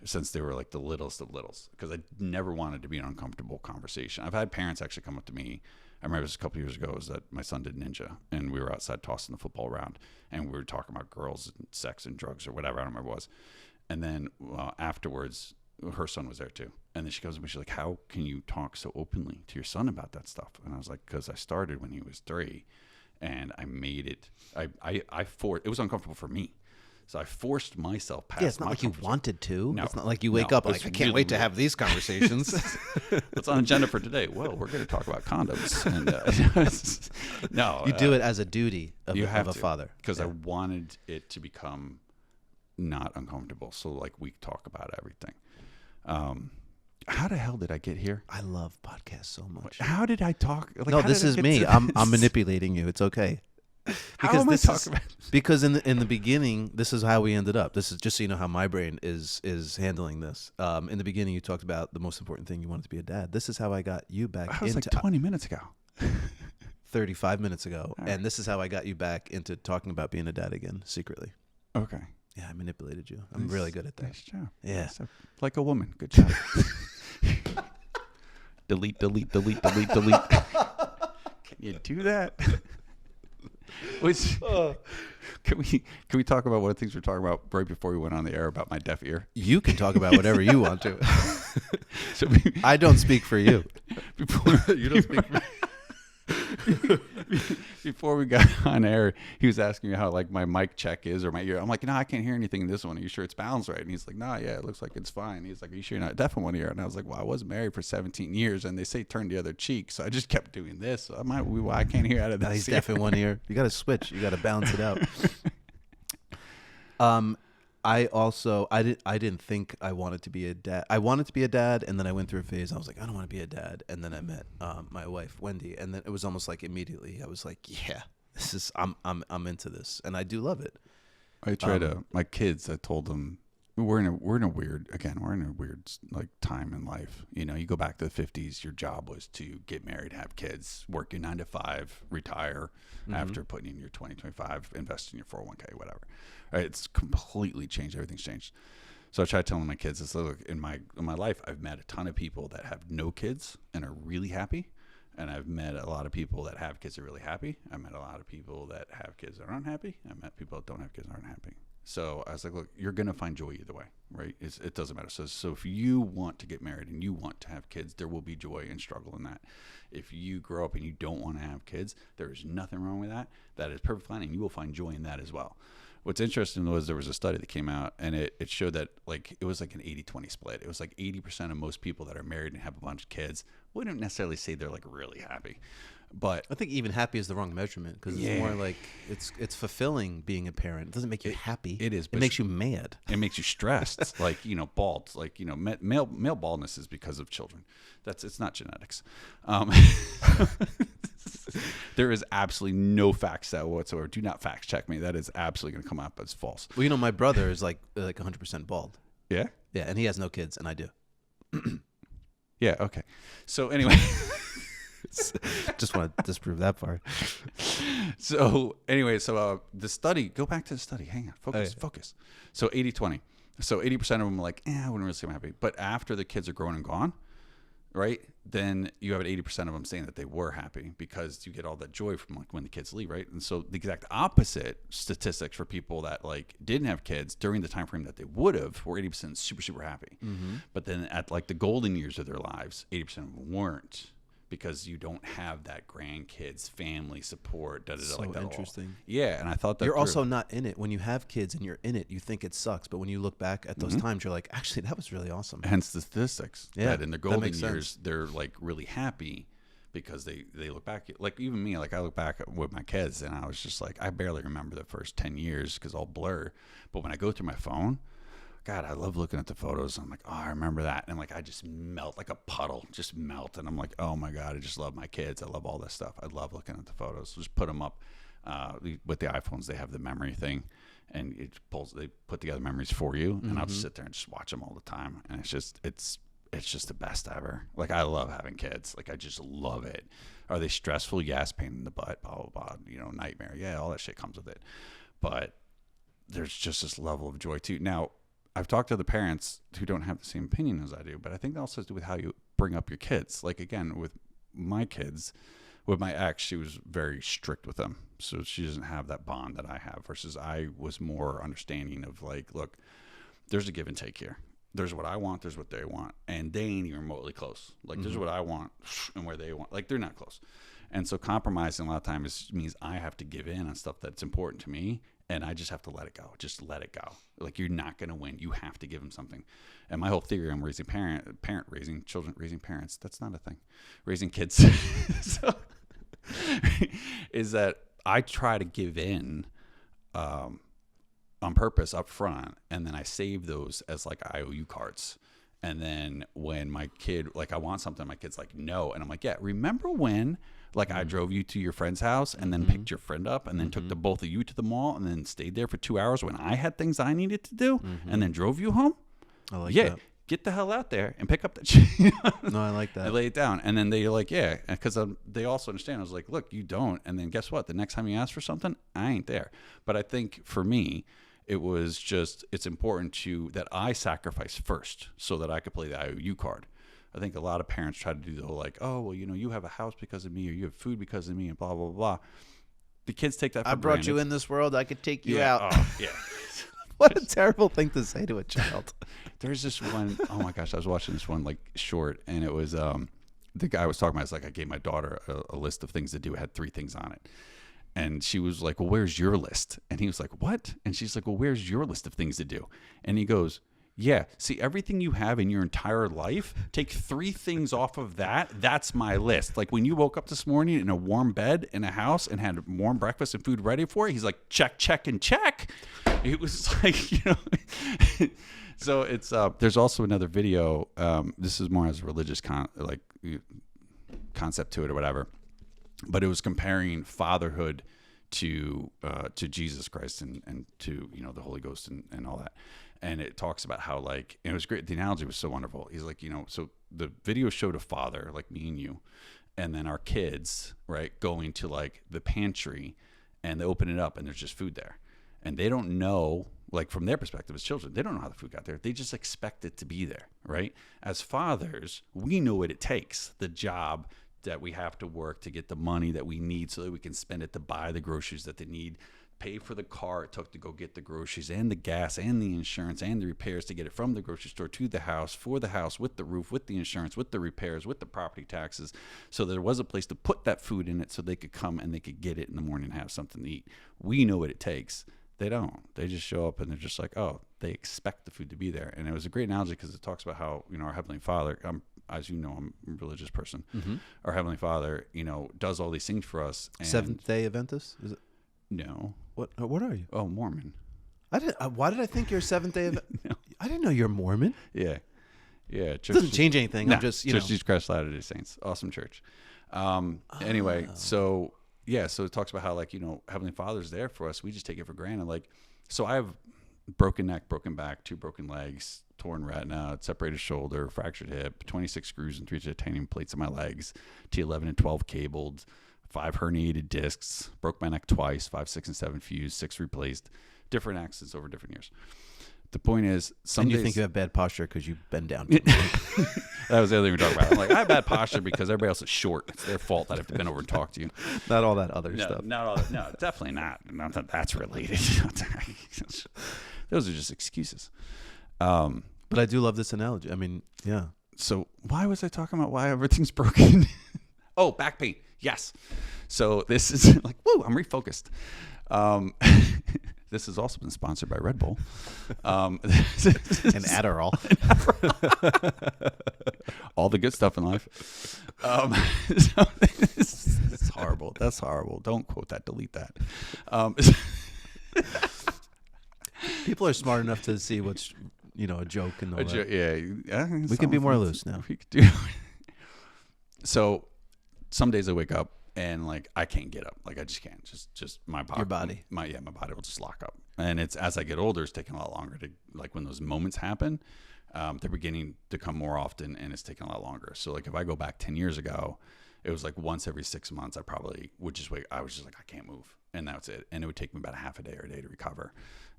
since they were like the littlest of littles, because I never wanted to be an uncomfortable conversation. I've had parents actually come up to me. I remember this a couple years ago, was that my son did ninja, and we were outside tossing the football around, and we were talking about girls and sex and drugs or whatever, I don't remember what it was. And then afterwards, her son was there too. And then she goes to me, she's like, how can you talk so openly to your son about that stuff? And I was like, because I started when he was 3, and I made it, it was uncomfortable for me. So I forced myself past. Yeah, it's not like you wanted to. No, it's not like you wake up like, I can't wait to have these conversations. What's on agenda for today? Well, we're going to talk about condoms. And, no, you do it as a duty of a father, because I wanted it to become not uncomfortable. So like we talk about everything. How the hell did I get here? I love podcasts so much. How did I talk? Like, no, this is me. I'm manipulating you. It's okay. Because in the beginning, this is how we ended up. This is just so you know how my brain is handling this. In the beginning, you talked about the most important thing, you wanted to be a dad. This is how I got you back. That was like 20 minutes ago. 35 minutes ago. Right. And this is how I got you back into talking about being a dad again, secretly. Okay. Yeah, I manipulated you. I'm really good at that. Nice job. Yeah. So, like a woman. Good job. Delete. Can you do that? Can we talk about one of the things we were talking about right before we went on the air about my deaf ear? You can talk about whatever you want to. I don't speak for you. You don't speak for me. Before we got on air, he was asking me how like my mic check is or my ear. I'm like, no, I can't hear anything in this one. Are you sure it's balanced right? And he's like, no, yeah, it looks like it's fine. He's like, are you sure you're not deaf in one ear? And I was like, well, I was married for 17 years, and they say turn the other cheek, so I just kept doing this. So I can't hear out of this. He's deaf in one ear. You got to switch. You got to balance it out. I didn't think I wanted to be a dad. I wanted to be a dad, and then I went through a phase. I was like, I don't want to be a dad. And then I met my wife, Wendy, and then it was almost like immediately I was like, yeah, this is I'm into this, and I do love it. I try to my kids. I told them we're in a weird like time in life. You go back to the 50s. Your job was to get married, have kids, work your 9 to 5, retire after putting in your 20, 25, invest in your 401k, whatever. Right? It's completely changed. Everything's changed. So I try telling my kids, look, in my life, I've met a ton of people that have no kids and are really happy. And I've met a lot of people that have kids that are really happy. I met a lot of people that have kids that aren't happy. I met people that don't have kids that aren't happy. So I was like, look, you're going to find joy either way, right? It doesn't matter. So if you want to get married and you want to have kids, there will be joy and struggle in that. If you grow up and you don't want to have kids, there is nothing wrong with that. That is perfectly fine, and you will find joy in that as well. What's interesting was there was a study that came out, and it showed that like it was like an 80-20 split. It was like 80% of most people that are married and have a bunch of kids wouldn't necessarily say they're like really happy. But I think even happy is the wrong measurement, because it's more like it's fulfilling being a parent. It doesn't make you happy. It is. It makes you mad. It makes you stressed. Like, bald. Like, male baldness is because of children. It's not genetics. There is absolutely no facts that whatsoever. Do not fact check me. That is absolutely going to come out as false. Well, my brother is like 100% bald. Yeah? Yeah, and he has no kids, and I do. Yeah, okay. So anyway. Just want to disprove that part. So anyway, the study, go back to the study. Hang on, focus. So 80-20. So 80% of them are like, I wouldn't really say I'm happy. But after the kids are grown and gone, right, then you have 80% of them saying that they were happy, because you get all that joy from like when the kids leave, right? And so the exact opposite statistics for people that like didn't have kids during the time frame that they would have were 80% super, super happy. Mm-hmm. But then at like the golden years of their lives, 80% of them weren't, because you don't have that grandkids family support. So like that interesting. Yeah, and I thought that you're also not in it. When you have kids and you're in it, you think it sucks, but when you look back at those times, you're like, actually, that was really awesome. Hence the statistics. Yeah, that in their golden makes years, sense. they're like really happy because they look back. Like even me, like I look back with my kids, and I was just like, I barely remember the first 10 years because I'll blur. But when I go through my phone, God, I love looking at the photos. I'm like, oh, I remember that. And like, I just melt like a puddle, just melt. And I'm like, oh my God, I just love my kids. I love all this stuff. I love looking at the photos. Just put them up. With the iPhones, they have the memory thing, and they put together memories for you. And I'll just sit there and just watch them all the time. And it's just the best ever. Like, I love having kids. Like, I just love it. Are they stressful? Yes. Pain in the butt, blah, blah, blah, nightmare. Yeah. All that shit comes with it. But there's just this level of joy too. Now, I've talked to the parents who don't have the same opinion as I do, but I think that also has to do with how you bring up your kids. Like, again, with my kids, with my ex, she was very strict with them. So she doesn't have that bond that I have, versus I was more understanding of like, look, there's a give and take here. There's what I want, there's what they want, and they ain't even remotely close. Like, there's what I want and where they want. Like, they're not close. And so compromising a lot of times means I have to give in on stuff that's important to me, and I just have to let it go. Just let it go. Like, you're not going to win. You have to give them something. And my whole theory on raising raising children, raising parents, that's not a thing. Raising kids so, is that I try to give in on purpose up front, and then I save those as like IOU cards. And then when my kid, like, I want something, my kid's like, no. And I'm like, yeah, remember when, like, I drove you to your friend's house and then picked your friend up and then took the both of you to the mall and then stayed there for 2 hours when I had things I needed to do and then drove you home? I like that. Get the hell out there and pick up that. No, I like that. I lay it down. And then they're like, yeah, because they also understand. I was like, look, you don't. And then guess what? The next time you ask for something, I ain't there. But I think for me, it was just, it's important that I sacrifice first so that I could play the IOU card. I think a lot of parents try to do the whole like, oh, well, you have a house because of me, or you have food because of me, and blah, blah, blah. The kids take that for granted. I brought you in this world. I could take you out. Oh, yeah. What a terrible thing to say to a child. There's this one, oh my gosh, I was watching this one like short, and it was the guy was talking about, it's like, I gave my daughter a list of things to do. It had 3 things on it. And she was like, well, where's your list? And he was like, what? And she's like, well, where's your list of things to do? And he goes, yeah, see, everything you have in your entire life, take 3 things off of that. That's my list. Like, when you woke up this morning in a warm bed in a house and had warm breakfast and food ready for you, he's like, check, check, and check. It was like, so it's, there's also another video. This is more as a religious concept to it or whatever. But it was comparing fatherhood to Jesus Christ and to, the Holy Ghost and all that. And it talks about how, like, it was great. The analogy was so wonderful. He's like, so the video showed a father, like me and you, and then our kids, right, going to like the pantry, and they open it up and there's just food there. And they don't know, like, from their perspective as children, they don't know how the food got there. They just expect it to be there, right? As fathers, we know what it takes, the job that we have to work to get the money that we need so that we can spend it to buy the groceries that they need, pay for the car it took to go get the groceries and the gas and the insurance and the repairs to get it from the grocery store to the house, for the house, with the roof, with the insurance, with the repairs, with the property taxes. So there was a place to put that food in it so they could come and they could get it in the morning and have something to eat. We know what it takes. They don't. They just show up and they're just like, oh, they expect the food to be there. And it was a great analogy because it talks about how, our Heavenly Father, as you know, I'm a religious person. Our Heavenly Father, does all these things for us. And Seventh-day Adventist? Is it? No. What are you? Oh, Mormon. Why did I think you're Seventh-day No. I didn't know you're Mormon. Yeah. Yeah. It doesn't change anything. Nah, I'm just, Church of Jesus Christ Latter-day Saints. Awesome church. Anyway, so it talks about how, like, Heavenly Father's there for us. We just take it for granted. Like, so I have broken neck, broken back, 2 broken legs, torn retina, separated shoulder, fractured hip, 26 screws and 3 titanium plates in my legs, T11 and 12 cabled, 5 herniated discs, broke my neck twice, 5, 6, and 7 fused, 6 replaced, different accidents over different years. The point is, some and you days, think you have bad posture because you bend down. That was the other thing we were talking about. I'm like, I have bad posture because everybody else is short. It's their fault that I have to bend over and talk to you. Not all that other stuff. No, definitely not. Not that that's related. Those are just excuses. But I do love this analogy. I mean, yeah. So why was I talking about why everything's broken? Oh, back pain. Yes. So this is like, woo, I'm refocused. This has also been sponsored by Red Bull. And Adderall. All the good stuff in life. So it's horrible. That's horrible. Don't quote that. Delete that. People are smart enough to see what's, a joke in the way. Yeah. We can be more loose now. We could do. So some days I wake up and like I can't get up. Like I just can't. Just my body. Your body. My body will just lock up. And it's as I get older, it's taking a lot longer to, like, when those moments happen, they're beginning to come more often, and it's taking a lot longer. So like if I go back 10 years ago, it was like once every 6 months I probably would just wait. I was just like, I can't move, and that's it. And it would take me about a half a day or a day to recover.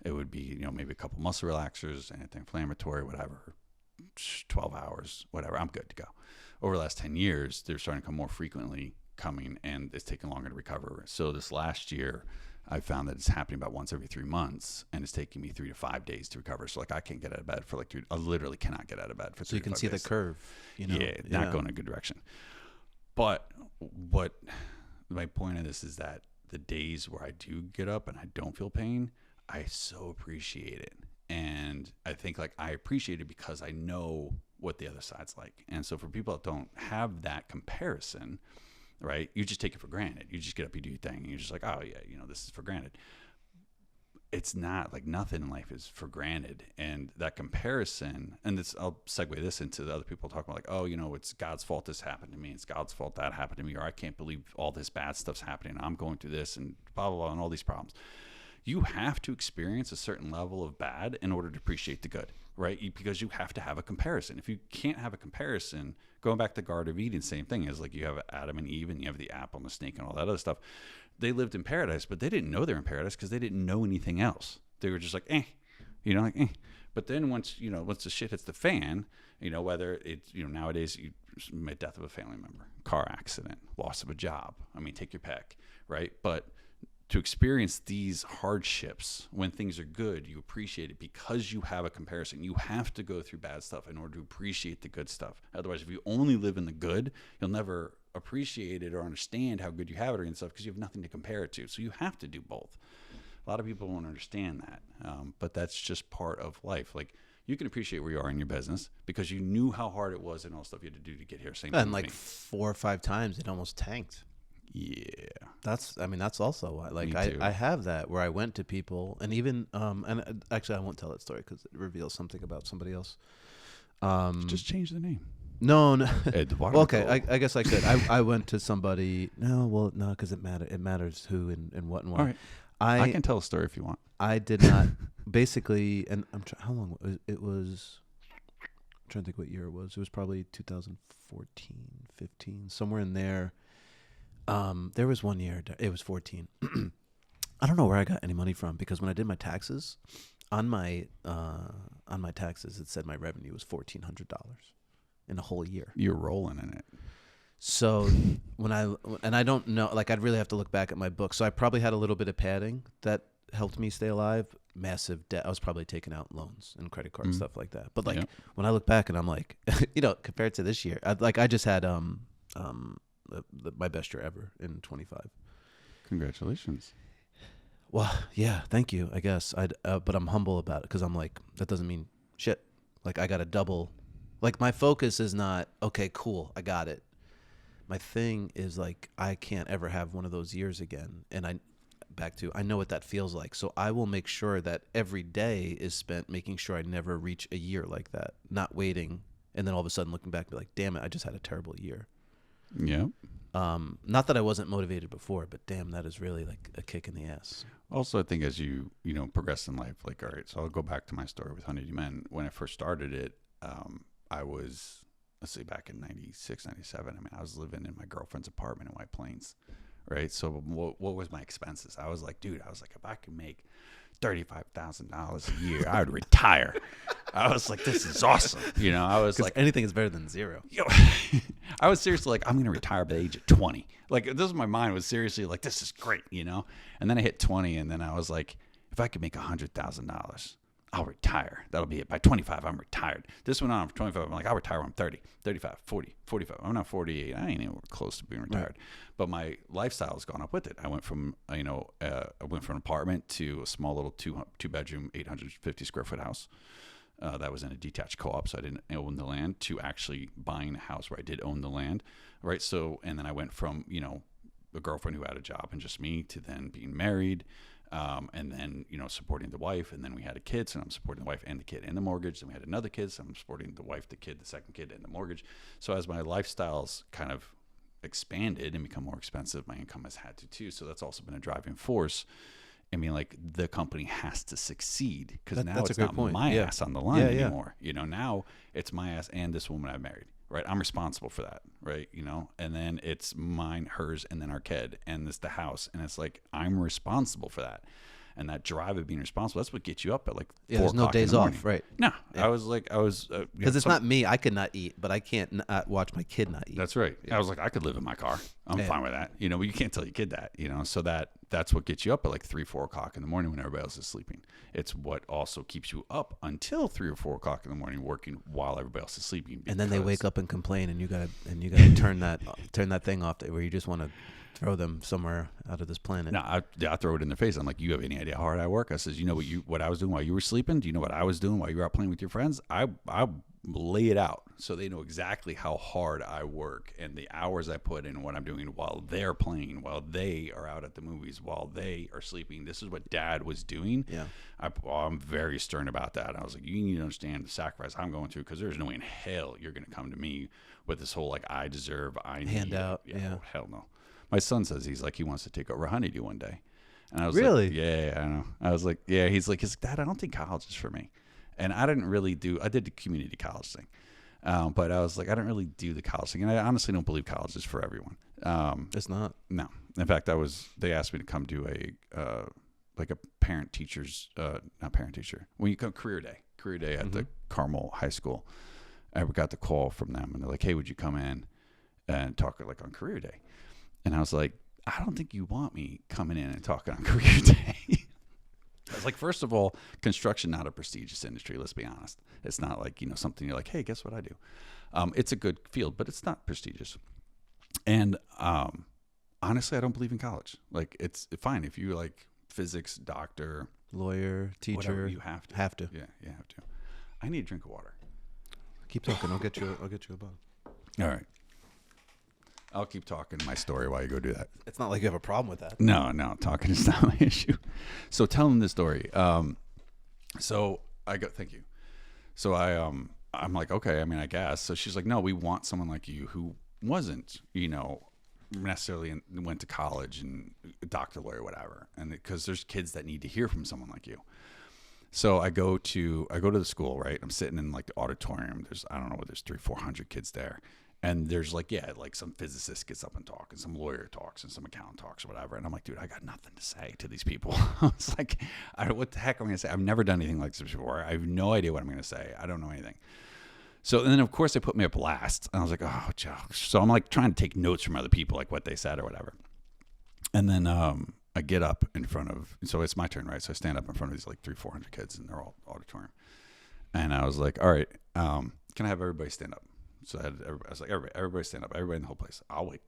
It would be, maybe a couple muscle relaxers, anti-inflammatory, whatever, 12 hours, whatever. I'm good to go. Over the last 10 years, they're starting to come more frequently coming, and it's taking longer to recover. So this last year, I found that it's happening about once every 3 months, and it's taking me 3 to 5 days to recover. So like I can't get out of bed for like I literally cannot get out of bed for 3 to 5 days. So you can see the curve, Yeah, not going in a good direction. But what my point of this is that the days where I do get up and I don't feel pain, I so appreciate it. And I think like I appreciate it because I know what the other side's like. And so for people that don't have that comparison, right, you just take it for granted. You just get up, you do your thing, and you're just like, oh yeah, this is for granted. It's not. Like nothing in life is for granted. And that comparison, and this, I'll segue this into the other people talking about like, oh, it's God's fault this happened to me. It's God's fault that happened to me. Or I can't believe all this bad stuff's happening. I'm going through this and blah, blah, blah, and all these problems. You have to experience a certain level of bad in order to appreciate the good, right? Because you have to have a comparison. If you can't have a comparison, going back to Garden of Eden, same thing is like you have Adam and Eve and you have the apple and the snake and all that other stuff. They lived in paradise, but they didn't know they were in paradise because they didn't know anything else. They were just like, But then once the shit hits the fan, whether it's, nowadays, death of a family member, car accident, loss of a job. I mean, take your pick, right? But to experience these hardships when things are good, you appreciate it because you have a comparison. You have to go through bad stuff in order to appreciate the good stuff. Otherwise, if you only live in the good, you'll never appreciate it or understand how good you have it and stuff because you have nothing to compare it to. So you have to do both. A lot of people won't understand that, but that's just part of life. Like you can appreciate where you are in your business because you knew how hard it was and all the stuff you had to do to get here. Same and like 4 or 5 times it almost tanked. Yeah, that's also why. Like I have that where I went to people and even and actually I won't tell that story because it reveals something about somebody else. Just change the name. No. Eduardo. Well, okay, I guess I could. I went to somebody. No, because it matters who and what and why. All right. I can tell a story if you want. I did not basically, and how long it was. I'm trying to think what year it was. It was probably 2014, 15, somewhere in there. There was one year, it was 14. I don't know where I got any money from because when I did my taxes, on my taxes, it said my revenue was $1,400 in a whole year. You're rolling in it. So I don't know, like I'd really have to look back at my book. So I probably had a little bit of padding that helped me stay alive. Massive debt. I was probably taking out loans and credit cards, stuff like that. But like when I look back and I'm like, compared to this year, I just had my best year ever in 25. Congratulations. Well, yeah, thank you, I guess. But I'm humble about it because I'm like, that doesn't mean shit. Like I got to double. Like my focus is not, okay, cool, I got it. My thing is like, I can't ever have one of those years again. And I know what that feels like. So I will make sure that every day is spent making sure I never reach a year like that, not waiting. And then all of a sudden looking back and be like, damn it, I just had a terrible year. Yeah. Not that I wasn't motivated before, but damn, that is really like a kick in the ass. Also, I think as you progress in life, like, all right, so I'll go back to my story with 100 Men. When I first started it, I was, let's say back in 96, 97. I mean, I was living in my girlfriend's apartment in White Plains, right? So what was my expenses? I was like, if I could make $35,000 a year, I would retire. I was like, this is awesome. I was like, anything is better than zero. I was seriously like, I'm going to retire by the age of 20. Like, this was my mind was seriously like, this is great, And then I hit 20, and then I was like, if I could make $100,000, I'll retire. That'll be it. By 25, I'm retired. This went on for 25. I'm like, I'll retire when I'm 30, 35, 40, 45. I'm not 48. I ain't even close to being retired. Right. But my lifestyle has gone up with it. I went from, I went from an apartment to a small little two bedroom, 850 square foot house. That was in a detached co-op, so I didn't own the land, to actually buying a house where I did own the land. Right. So, and then I went from, a girlfriend who had a job and just me, to then being married. And then, supporting the wife, and then we had a kid, so I'm supporting the wife and the kid and the mortgage. Then we had another kid, so I'm supporting the wife, the kid, the second kid, and the mortgage. So as my lifestyles kind of expanded and become more expensive, my income has had to too. So that's also been a driving force. I mean, like, the company has to succeed, because now it's not my ass on the line anymore. Now it's my ass and this woman I've married. Right, I'm responsible for that, right? And then it's mine, hers, and then our kid, and it's the house, and it's like, I'm responsible for that, and that drive of being responsible. That's what gets you up at like 4 there's no days off, right? No, yeah. I was because it's not me. I could not eat, but I can't watch my kid not eat. That's right. Yeah. I was like, I could live in my car. I'm fine with that. But you can't tell your kid that. So that's what gets you up at like 3, 4 o'clock in the morning when everybody else is sleeping. It's what also keeps you up until 3 or 4 o'clock in the morning working while everybody else is sleeping. And then they wake up and complain, and you gotta turn that thing off where you just want to throw them somewhere out of this planet. No, I throw it in their face. I'm like, you have any idea how hard I work? I says, what I was doing while you were sleeping? Do you know what I was doing while you were out playing with your friends? I lay it out so they know exactly how hard I work and the hours I put in, what I'm doing while they're playing, while they are out at the movies, while they are sleeping. This is what Dad was doing. Yeah, I'm very stern about that. I was like, you need to understand the sacrifice I'm going through, because there's no way in hell you're going to come to me with this whole like I deserve, I need handout. Yeah, hell no. My son says he wants to take over Honeydew one day. And I was really? Like, yeah, I know. I was like, yeah, he's like, Dad, I don't think college is for me. And I did the community college thing. But I was like, I don't really do the college thing. And I honestly don't believe college is for everyone. It's not. No. In fact, they asked me to come do a parent teacher's, not parent teacher, when you come career day at the Carmel High School. I got the call from them, and they're like, hey, would you come in and talk like on career day? And I was like, I don't think you want me coming in and talking on career day. I was like, first of all, construction, not a prestigious industry. Let's be honest. It's not like, something you're like, hey, guess what I do? It's a good field, but it's not prestigious. And honestly, I don't believe in college. Like, it's fine if you like physics, doctor, lawyer, teacher. Whatever, you have to. Have to. Yeah, you have to. I need a drink of water. Keep talking. I'll get you a bottle. All right. I'll keep talking my story while you go do that. It's not like you have a problem with that. No, talking is not my issue. So tell them the story. Thank you. So I'm like, okay, I mean, I guess. So she's like, no, we want someone like you who wasn't, necessarily went to college and doctor, lawyer, whatever. And because there's kids that need to hear from someone like you. So I go to the school, right? I'm sitting in like the auditorium. There's 300-400 kids there. And there's like some physicist gets up and talks, and some lawyer talks, and some accountant talks, or whatever. And I'm like, dude, I got nothing to say to these people. It's like, what the heck am I going to say? I've never done anything like this before. I have no idea what I'm going to say. I don't know anything. So and then, of course, they put me up last. And I was like, oh, Joe. So I'm like trying to take notes from other people, like what they said or whatever. And then I get up in front of, so it's my turn, right? So I stand up in front of these like 300-400 kids, and they're all auditorium. And I was like, all right, can I have everybody stand up? So I was like, everybody stand up. Everybody in the whole place. I'll wait.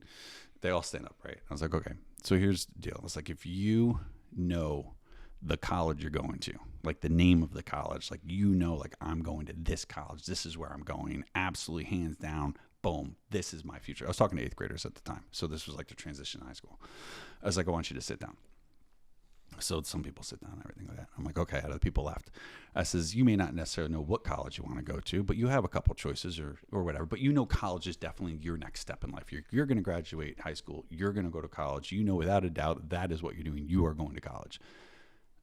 They all stand up, right? I was like, okay. So here's the deal. It's like, if you know the college you're going to, like the name of the college, like, like, I'm going to this college. This is where I'm going. Absolutely, hands down. Boom. This is my future. I was talking to 8th graders at the time. So this was like the transition to high school. I was like, I want you to sit down. So some people sit down and everything like that. I'm like, okay, other people left. I says, you may not necessarily know what college you want to go to, but you have a couple choices or whatever. But college is definitely your next step in life. You're going to graduate high school. You're going to go to college. Without a doubt, that is what you're doing. You are going to college.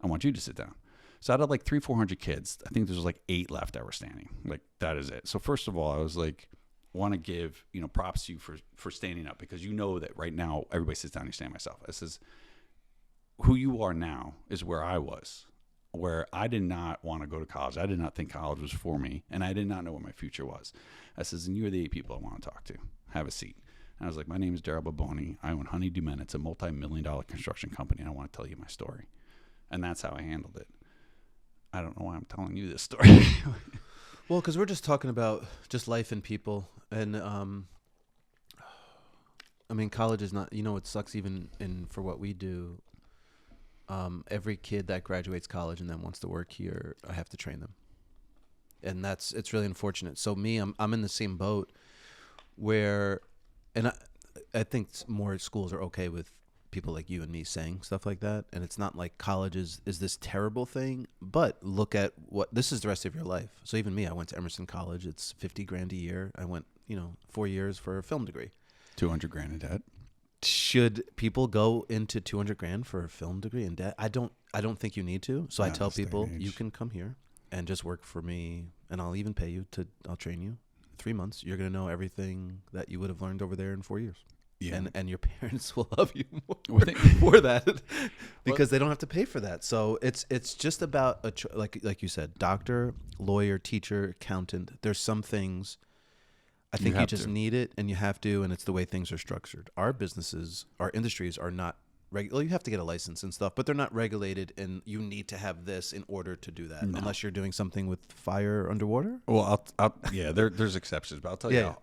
I want you to sit down. So out of like 300-400 kids, I think there's like 8 left that were standing. Like, that is it. So first of all, I was like, want to give, props to you for standing up, because that right now everybody sits down, you stand myself. I says, who you are now is where I was, where I did not want to go to college. I did not think college was for me, and I did not know what my future was. I says, and you're the 8 people I want to talk to. Have a seat. And I was like, my name is Darrell Babboni. I own Honeydew Men. It's a multi-million-dollar construction company, and I want to tell you my story. And that's how I handled it. I don't know why I'm telling you this story. Well, because we're just talking about just life and people. And, I mean, college is not, it sucks even for what we do. Every kid that graduates college and then wants to work here, I have to train them. And it's really unfortunate. So I'm in the same boat where, and I think more schools are okay with people like you and me saying stuff like that. And it's not like college is this terrible thing, but look at this is the rest of your life. So even me, I went to Emerson College. It's $50,000 a year. I went, 4 years for a film degree. 200 grand in debt. Should people go into 200 grand for a film degree in debt? I don't think you need to. So I tell people you can come here and just work for me, and I'll even pay you I'll train you 3 months. You're going to know everything that you would have learned over there in 4 years. Yeah. And your parents will love you more for that because they don't have to pay for that. So it's just about like you said, doctor, lawyer, teacher, accountant. There's some things I think you just need it, and you have to, and it's the way things are structured. Our businesses, our industries are not regular. You have to get a license and stuff, but they're not regulated, and you need to have this in order to do that, unless you're doing something with fire underwater. Well, there's exceptions, but I'll tell you.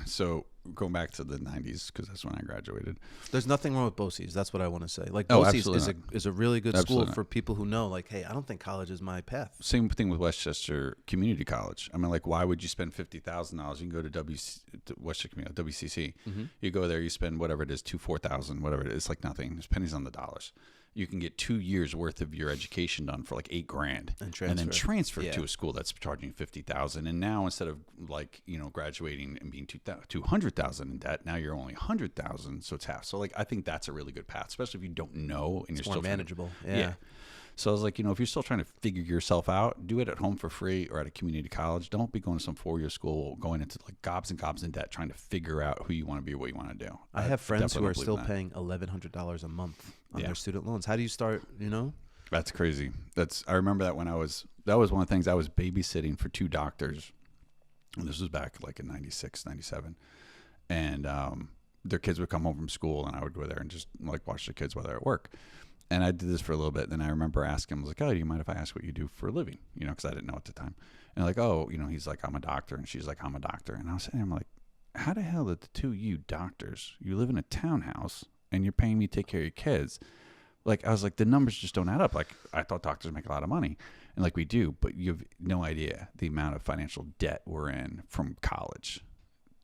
So going back to the 90s, because that's when I graduated. There's nothing wrong with BOCES. That's what I want to say. Like BOCES is a really good school for people who know, like, hey, I don't think college is my path. Same thing with Westchester Community College. I mean, like, why would you spend $50,000? You can go to Westchester Community, WCC. Mm-hmm. You go there, you spend whatever it is, $4,000, whatever it is, like nothing. There's pennies on the dollars. You can get 2 years worth of your education done for like $8,000 and then transfer to a school that's charging $50,000. And now instead of graduating and being $200,000 in debt, now you're only $100,000. So it's half. So like, I think that's a really good path, especially if you don't know and it's you're more still manageable. Yeah. So I was like, if you're still trying to figure yourself out, do it at home for free or at a community college. Don't be going to some 4-year school, going into like gobs and gobs in debt, trying to figure out who you want to be or what you want to do. I have friends who are still paying $1,100 a month on their student loans. How do you start, That's crazy. I remember that when that was one of the things I was babysitting for 2 doctors. And this was back like in 96, 97. And their kids would come home from school and I would go there and just like watch the kids while they're at work. And I did this for a little bit. Then I remember asking him, I was like, oh, do you mind if I ask what you do for a living? Because I didn't know at the time. And like, oh, he's like, I'm a doctor. And she's like, I'm a doctor. And I was saying, I'm like, how the hell did the 2 of you doctors, you live in a townhouse and you're paying me to take care of your kids? Like, I was like, the numbers just don't add up. Like, I thought doctors make a lot of money. And like we do, but you have no idea the amount of financial debt we're in from college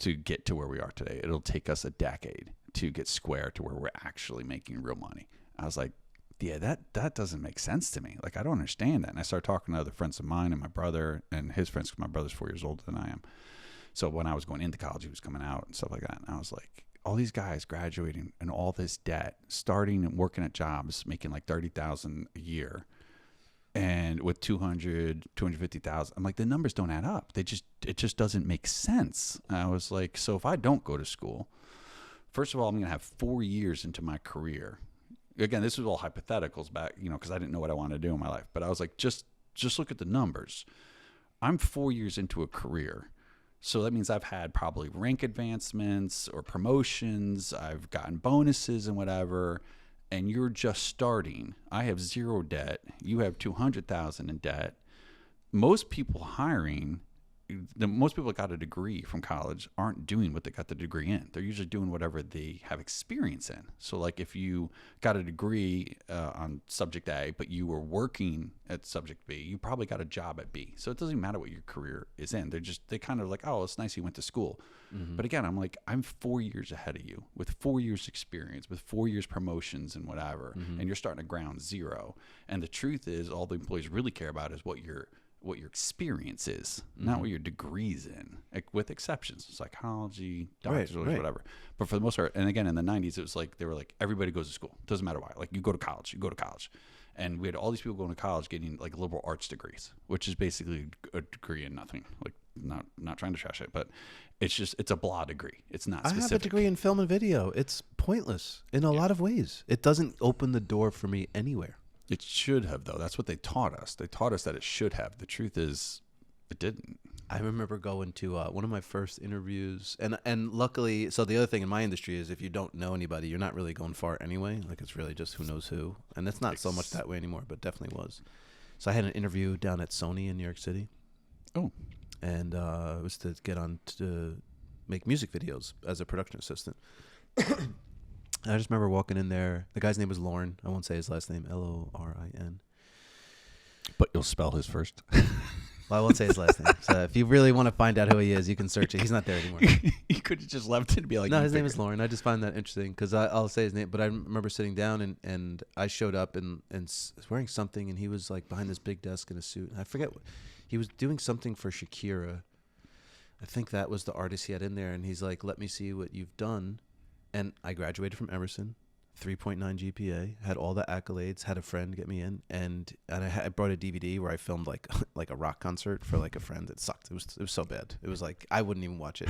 to get to where we are today. It'll take us a decade to get square to where we're actually making real money. I was like, yeah, that doesn't make sense to me. Like, I don't understand that. And I started talking to other friends of mine and my brother and his friends, because my brother's 4 years older than I am. So when I was going into college, he was coming out and stuff like that. And I was like, all these guys graduating and all this debt, starting and working at jobs, making like $30,000 a year, and with 250,000, I'm like, the numbers don't add up. It just doesn't make sense. And I was like, so if I don't go to school, first of all, I'm going to have 4 years into my career. Again, this was all hypotheticals back, because I didn't know what I wanted to do in my life. But I was like, just look at the numbers. I'm 4 years into a career. So that means I've had probably rank advancements or promotions. I've gotten bonuses and whatever. And you're just starting. I have 0 debt. You have 200,000 in debt. Most people most people that got a degree from college aren't doing what they got the degree in. They're usually doing whatever they have experience in. So like if you got a degree on subject A, but you were working at subject B, you probably got a job at B. So it doesn't matter what your career is in. They kind of like, oh, it's nice you went to school. Mm-hmm. But again, I'm like, I'm 4 years ahead of you with 4 years experience, with 4 years promotions and whatever. Mm-hmm. And you're starting at ground zero. And the truth is all the employees really care about is what your experience is, not what your degree's in, with exceptions, psychology, doctors, whatever. But for the most part, and again, in the 90s, it was like, they were like, everybody goes to school. Doesn't matter why. Like, you go to college. And we had all these people going to college getting like liberal arts degrees, which is basically a degree in nothing. Like, not trying to trash it, but it's a blah degree. It's not specific. I have a degree in film and video. It's pointless in a lot of ways. It doesn't open the door for me anywhere. It should have, though. That's what they taught us. They taught us that it should have. The truth is, it didn't. I remember going to one of my first interviews, and luckily, so the other thing in my industry is if you don't know anybody, you're not really going far anyway. Like, it's really just who knows who. And it's not so much that way anymore, but definitely was. So I had an interview down at Sony in New York City. Oh. And it was to get on to make music videos as a production assistant. I just remember walking in there. The guy's name was Lauren. I won't say his last name. Lorin. But you'll spell his first. Well, I won't say his last name. So if you really want to find out who he is, you can search it. He's not there anymore. You could have just left it and be like, no, his name is Lauren. I just find that interesting because I'll say his name. But I remember sitting down and I showed up and wearing something, and he was like behind this big desk in a suit. I forget what he was doing, something for Shakira. I think that was the artist he had in there, and he's like, "Let me see what you've done." And I graduated from Emerson, 3.9 GPA, had all the accolades, had a friend get me in, and I brought a DVD where I filmed like like a rock concert for like a friend. It sucked. It was so bad. It was like I wouldn't even watch it.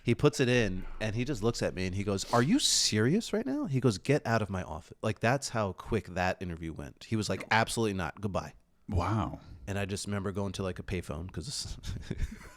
He puts it in, and he just looks at me, and he goes, "Are you serious right now?" He goes, "Get out of my office." Like, that's how quick that interview went. He was like, "Absolutely not. Goodbye." Wow. And I just remember going to like a payphone because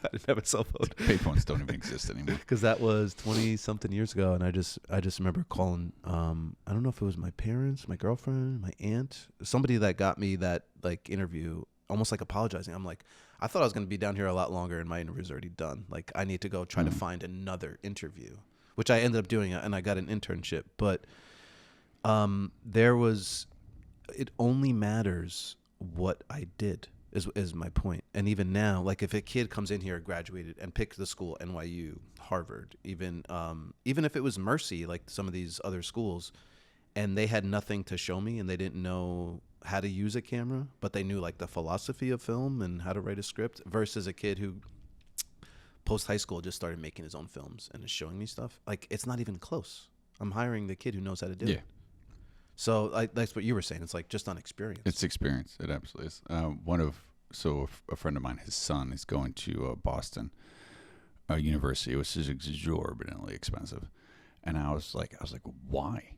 I didn't have a cell phone. Payphones don't even exist anymore. Because that was 20-something years ago. And I just remember calling, I don't know if it was my parents, my girlfriend, my aunt, somebody that got me that like interview, almost like apologizing. I'm like, I thought I was going to be down here a lot longer and my interview's already done. Like, I need to go try to find another interview, which I ended up doing, and I got an internship. But it only matters what I did. Is my point. And even now, like if a kid comes in here, graduated, and picked the school, NYU, Harvard, even if it was Mercy, like some of these other schools, and they had nothing to show me and they didn't know how to use a camera, but they knew like the philosophy of film and how to write a script, versus a kid who post high school just started making his own films and is showing me stuff. Like, it's not even close. I'm hiring the kid who knows how to do it. So that's what you were saying. It's like just on experience. It's experience. It absolutely is. A friend of mine, his son is going to Boston University, which is exorbitantly expensive. And I was like, why?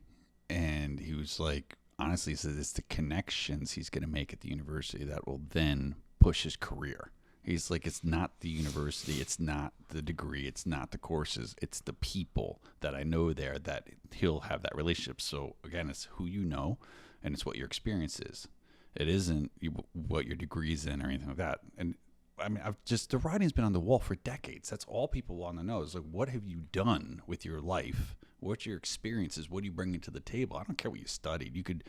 And he was like, honestly, he said it's the connections he's going to make at the university that will then push his career. He's like, it's not the university, it's not the degree, it's not the courses, it's the people that I know there that he'll have that relationship. So again, it's who you know, and it's what your experience is. It isn't what your degree's in or anything like that. And I mean, the writing's been on the wall for decades. That's all people want to know is like, what have you done with your life? What's your experiences? What do you bring to the table? I don't care what you studied. You could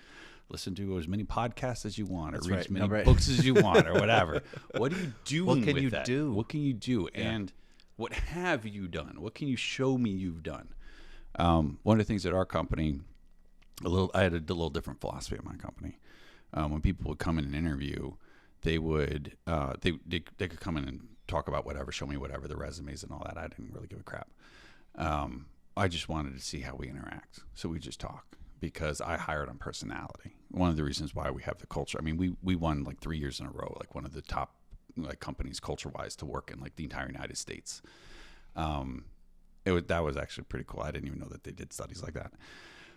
listen to as many podcasts as you want, or read as many books as you want, or whatever. What are you doing what can with you that? do? What can you do? Yeah. And what have you done? What can you show me you've done? One of the things at our company, I had a little different philosophy at my company. When people would come in and interview, they would they could come in and talk about whatever, show me whatever, the resumes and all that. I didn't really give a crap. I just wanted to see how we interact. So we just talk, because I hired on personality. One of the reasons why we have the culture. I mean, we won like 3 years in a row, like one of the top like companies culture-wise to work in like the entire United States. That was actually pretty cool. I didn't even know that they did studies like that.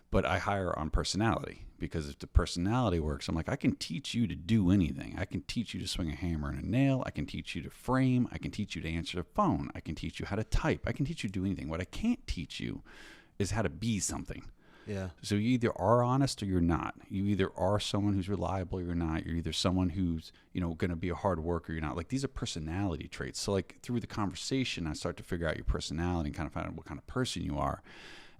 But I hire on personality, because if the personality works, I'm like, I can teach you to do anything. I can teach you to swing a hammer and a nail. I can teach you to frame. I can teach you to answer the phone. I can teach you how to type. I can teach you to do anything. What I can't teach you is how to be something. Yeah. So you either are honest or you're not. You either are someone who's reliable or you're not. You're either someone who's, going to be a hard worker or you're not. Like, these are personality traits. So like through the conversation, I start to figure out your personality and kind of find out what kind of person you are.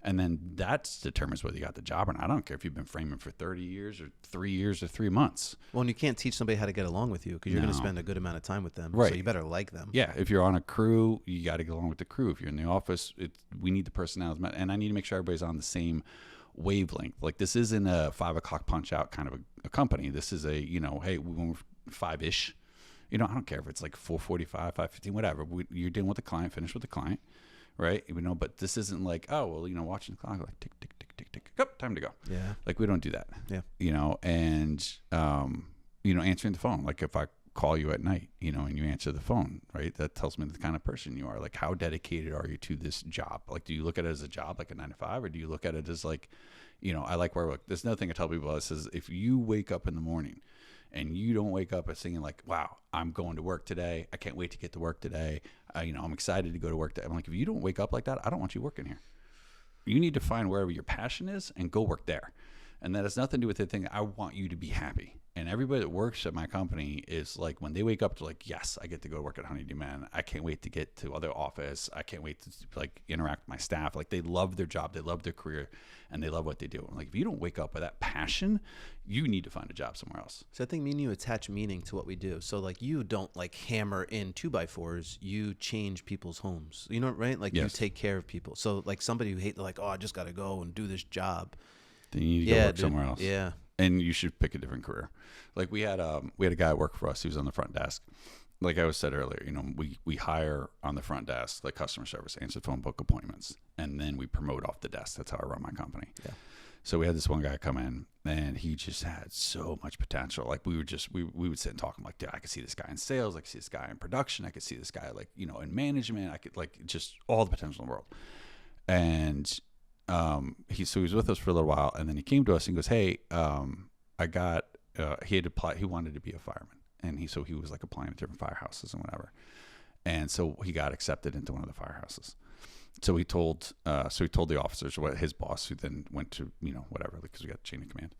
And then that determines whether you got the job or not. I don't care if you've been framing for 30 years or 3 years or 3 months. Well, and you can't teach somebody how to get along with you, because you're going to spend a good amount of time with them. Right. So you better like them. Yeah. If you're on a crew, you got to get along with the crew. If you're in the office, we need the personalities. And I need to make sure everybody's on the same wavelength. Like, this isn't a 5 o'clock punch out kind of a company. This is a, hey, when we're 5-ish, I don't care if it's like 4:45, 5:15, whatever. You're dealing with the client, finish with the client. Right. But this isn't like, oh, well, watching the clock, like tick, tick, tick, tick, tick. Oh, time to go. Yeah. Like, we don't do that. Yeah. And, answering the phone. Like, if I call you at night, and you answer the phone, right, that tells me the kind of person you are. Like, how dedicated are you to this job? Like, do you look at it as a job, like a 9 to 5, or do you look at it as like, I like where I work. There's another thing I tell people. It says, if you wake up in the morning and you don't wake up singing like, wow, I'm going to work today, I can't wait to get to work today, I'm excited to go to work today. I'm like, if you don't wake up like that, I don't want you working here. You need to find wherever your passion is and go work there. And that has nothing to do with the thing. I want you to be happy. And everybody that works at my company is like, when they wake up to like, yes, I get to go work at Honeydew Man. I can't wait to get to other office. I can't wait to like interact with my staff. Like they love their job, they love their career, and they love what they do. I'm like, if you don't wake up with that passion, you need to find a job somewhere else. So I think me and you attach meaning to what we do. So like you don't like hammer in 2x4s, you change people's homes. You know, right? Like you take care of people. So like somebody who hate like, oh, I just got to go and do this job. Then you need to go work somewhere else. Yeah. And you should pick a different career. Like we had a guy at work for us. He was on the front desk. Like I was said earlier, you know, we hire on the front desk, like customer service, answer phone, book appointments, and then we promote off the desk. That's how I run my company. Yeah. So we had this one guy come in, and he just had so much potential. Like we would sit and talk. I'm like, dude, I could see this guy in sales. I could see this guy in production. I could see this guy like, you know, in management. I could like just all the potential in the world. And he was with us for a little while, and then he came to us and goes, hey, I got he had applied. He wanted to be a fireman, and he was like applying to different firehouses and whatever. And so he got accepted into one of the firehouses. So he told the officers, what his boss, who then went to, you know, whatever, because we got a chain of command.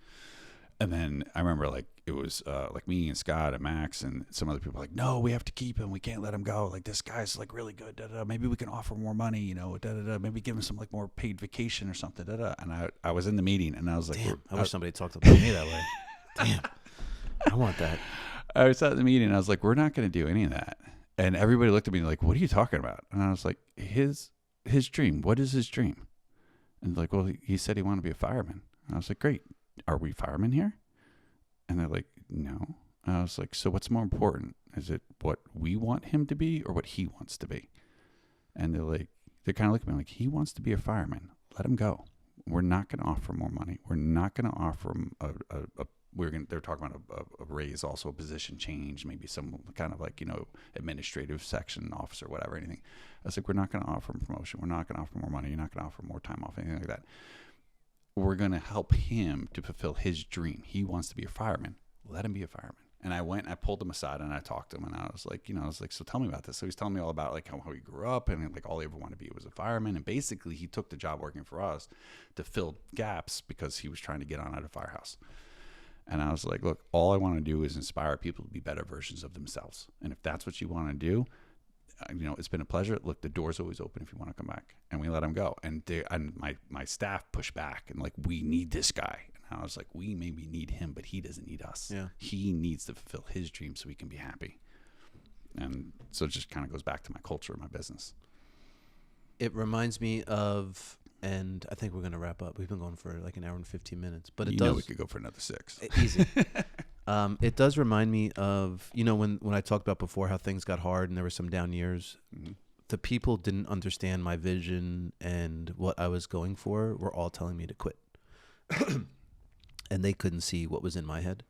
And then I remember like it was like me and Scott and Max and some other people were like, no, we have to keep him. We can't let him go. Like this guy's like really good. Da, da, da. Maybe we can offer more money, you know, da, da, da. Maybe give him some like more paid vacation or something. Da, da. And I was in the meeting and I was like, damn, I wish somebody talked about me that way. Damn, I want that. I was at the meeting and I was like, we're not going to do any of that. And everybody looked at me like, what are you talking about? And I was like, his dream. What is his dream? And like, well, he said he wanted to be a fireman. And I was like, great. Are we firemen here? And they're like, no. And I was like, so what's more important? Is it what we want him to be or what he wants to be? And they're kind of looking at me like, he wants to be a fireman. Let him go. We're not going to offer more money. We're not going to offer him they're talking about a raise, also a position change, maybe some kind of like, you know, administrative section officer, whatever, anything. I was like, we're not going to offer him promotion. We're not going to offer more money. You're not going to offer more time off, anything like that. We're going to help him to fulfill his dream. He wants to be a fireman. Let him be a fireman. And I pulled him aside and I talked to him and I was like, so tell me about this. So he's telling me all about like how he grew up and like all he ever wanted to be was a fireman. And basically he took the job working for us to fill gaps because he was trying to get on at a firehouse. And I was like, look, all I want to do is inspire people to be better versions of themselves. And if that's what you want to do, you know, it's been a pleasure. Look, the door's always open if you want to come back. And we let him go. And my staff pushed back and like, we need this guy. And I was like, we maybe need him, but he doesn't need us. Yeah. He needs to fulfill his dream so he can be happy. And so it just kind of goes back to my culture, my business. It reminds me of... And I think we're going to wrap up. We've been going for like an hour and 15 minutes. But it know we could go for another 6. Easy. It does remind me of, you know, when I talked about before how things got hard and there were some down years. Mm-hmm. The people didn't understand my vision and what I was going for were all telling me to quit. And they couldn't see what was in my head.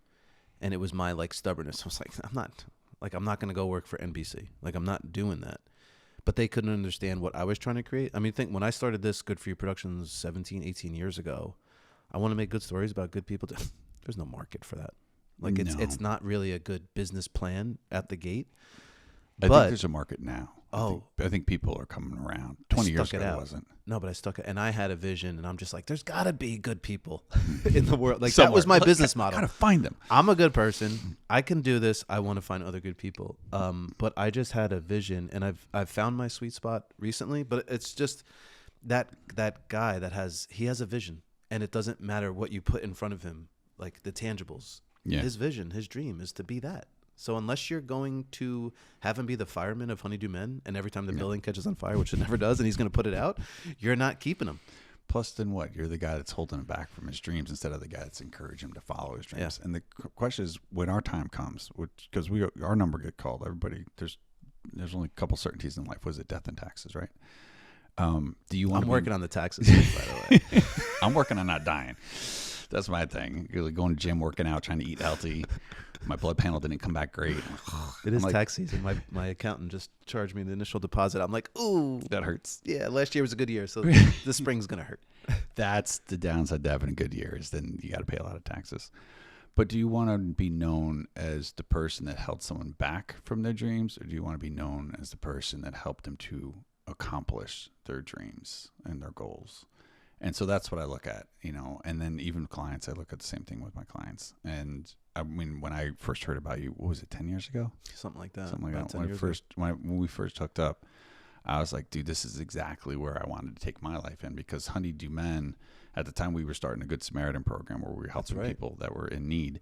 And it was my like stubbornness. I was like, I'm not going to go work for NBC. Like, I'm not doing that. But they couldn't understand what I was trying to create. I mean, think when I started this Good For You Productions 17, 18 years ago, I want to make good stories about good people. There's no market for that. Like, it's not really a good business plan at the gate. I think there's a market now. I think people are coming around. 20 years ago, it wasn't. No, but I stuck it. And I had a vision, and I'm just like, there's got to be good people in the world. Like, that was my business model. Gotta find them. I'm a good person. I can do this. I want to find other good people. But I just had a vision, and I've found my sweet spot recently. But it's just that guy he has a vision, and it doesn't matter what you put in front of him, like the tangibles. Yeah. His vision, his dream is to be that. So unless you're going to have him be the fireman of Honeydew Men, and every time the building catches on fire, which it never does, and he's going to put it out, you're not keeping him. Plus, then what? You're the guy that's holding him back from his dreams instead of the guy that's encouraging him to follow his dreams. Yeah. And the question is, when our time comes, because our number get called, everybody, there's only a couple certainties in life. Was it death and taxes, right? Do you want? I'm working on the taxes, by the way. I'm working on not dying. That's my thing. You're like going to gym, working out, trying to eat healthy. My blood panel didn't come back great. It is tax season. My accountant just charged me the initial deposit. I'm like, ooh. That hurts. Yeah, last year was a good year, so the spring's going to hurt. That's the downside to having a good year is then you got to pay a lot of taxes. But do you want to be known as the person that held someone back from their dreams, or do you want to be known as the person that helped them to accomplish their dreams and their goals? And so that's what I look at, you know, and then even clients, I look at the same thing with my clients. And I mean, when I first heard about you, what was it, 10 years ago? Something like that. Something like About that. 10 years ago. When we first hooked up, I was like, dude, this is exactly where I wanted to take my life in, because Honeydew Men, at the time we were starting a Good Samaritan program where we were helping people that were in need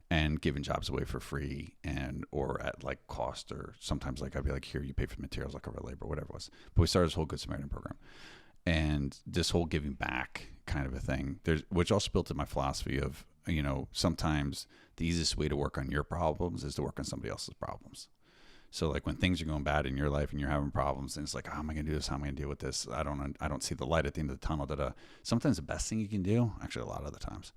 and giving jobs away for free and or at like cost, or sometimes like I'd be like, here, you pay for the materials, I'll cover labor, whatever it was. But we started this whole Good Samaritan program. And this whole giving back kind of a thing, which also built in my philosophy of, you know, sometimes the easiest way to work on your problems is to work on somebody else's problems. So like when things are going bad in your life and you're having problems and it's like, how am I going to do this? How am I going to deal with this? I don't see the light at the end of the tunnel. Sometimes the best thing you can do, actually a lot of the times,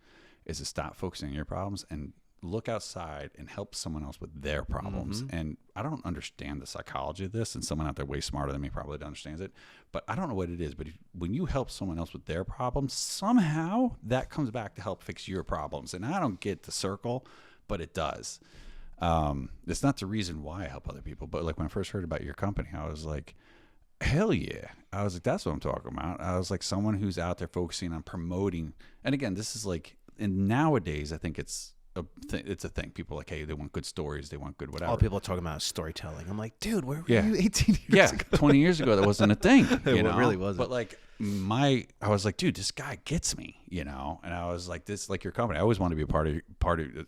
is to stop focusing on your problems and look outside and help someone else with their problems. Mm-hmm. And I don't understand the psychology of this, and someone out there way smarter than me probably understands it, but I don't know what it is. But when you help someone else with their problems, somehow that comes back to help fix your problems. And I don't get the circle, but it does. It's not the reason why I help other people, but like when I first heard about your company, I was like, hell yeah. I was like, that's what I'm talking about. I was like, someone who's out there focusing on promoting. And again, this is like, and nowadays I think it's a thing. People are like, hey, they want good stories, they want good whatever. All people are talking about is storytelling. I'm like, dude, where were you 18 years ago? 20 years ago that wasn't a thing. You know? It really wasn't. But like I was like, dude, this guy gets me, you know. And I was like, this, like your company, I always want to be a part of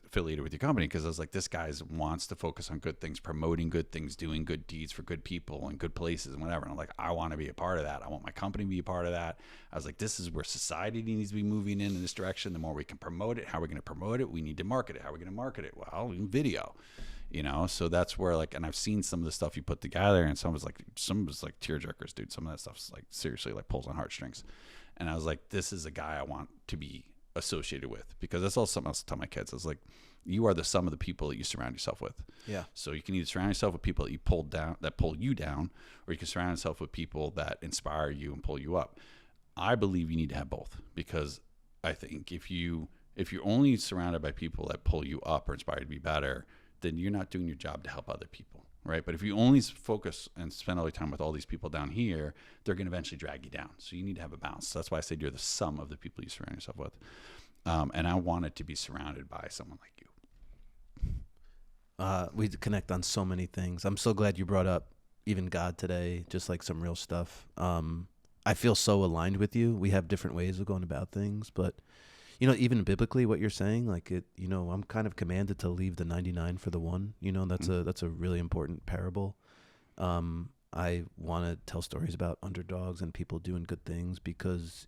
affiliated with your company, because I was like, this guy wants to focus on good things, promoting good things, doing good deeds for good people and good places and whatever. And I'm like, I want to be a part of that. I want my company to be a part of that. I was like, this is where society needs to be moving in this direction. The more we can promote it, how are we going to promote it? We need to market it. How are we going to market it? Well, in video. You know, so that's where like, and I've seen some of the stuff you put together, and some was like tearjerkers, dude. Some of that stuff's like seriously like pulls on heartstrings. And I was like, this is a guy I want to be associated with, because that's also something else to tell my kids. I was like, you are the sum of the people that you surround yourself with. Yeah. So you can either surround yourself with people that you pull you down, or you can surround yourself with people that inspire you and pull you up. I believe you need to have both, because I think if you're only surrounded by people that pull you up or inspire you to be better, then you're not doing your job to help other people, right? But if you only focus and spend all your time with all these people down here, they're going to eventually drag you down. So you need to have a balance. So that's why I said you're the sum of the people you surround yourself with. And I wanted to be surrounded by someone like you. We connect on so many things. I'm so glad you brought up even God today, just like some real stuff. I feel so aligned with you. We have different ways of going about things, but you know, even biblically, what you're saying, like it, you know, I'm kind of commanded to leave the 99 for the one. You know, that's a really important parable. I want to tell stories about underdogs and people doing good things, because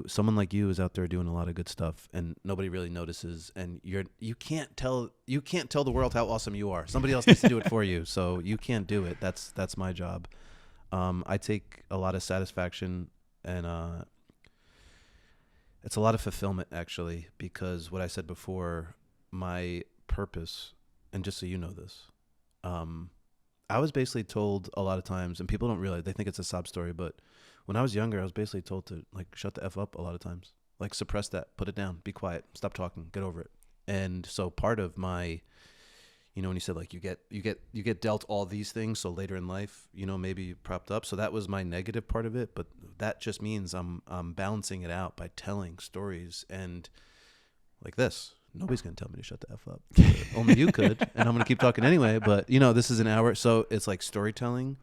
someone like you is out there doing a lot of good stuff, and nobody really notices. And you can't tell the world how awesome you are. Somebody else needs to do it for you, so you can't do it. That's my job. I take a lot of satisfaction and it's a lot of fulfillment, actually, because what I said before, my purpose, and just so you know this, I was basically told a lot of times, and people don't realize, they think it's a sob story, but when I was younger, I was basically told to like shut the F up a lot of times, like suppress that, put it down, be quiet, stop talking, get over it. And so part of my, you know, when you said like you get dealt all these things, so later in life, you know, maybe you propped up. So that was my negative part of it, but that just means I'm balancing it out by telling stories. And like this, nobody's gonna tell me to shut the F up. Only you could, and I'm gonna keep talking anyway. But you know, this is an hour, so it's like storytelling.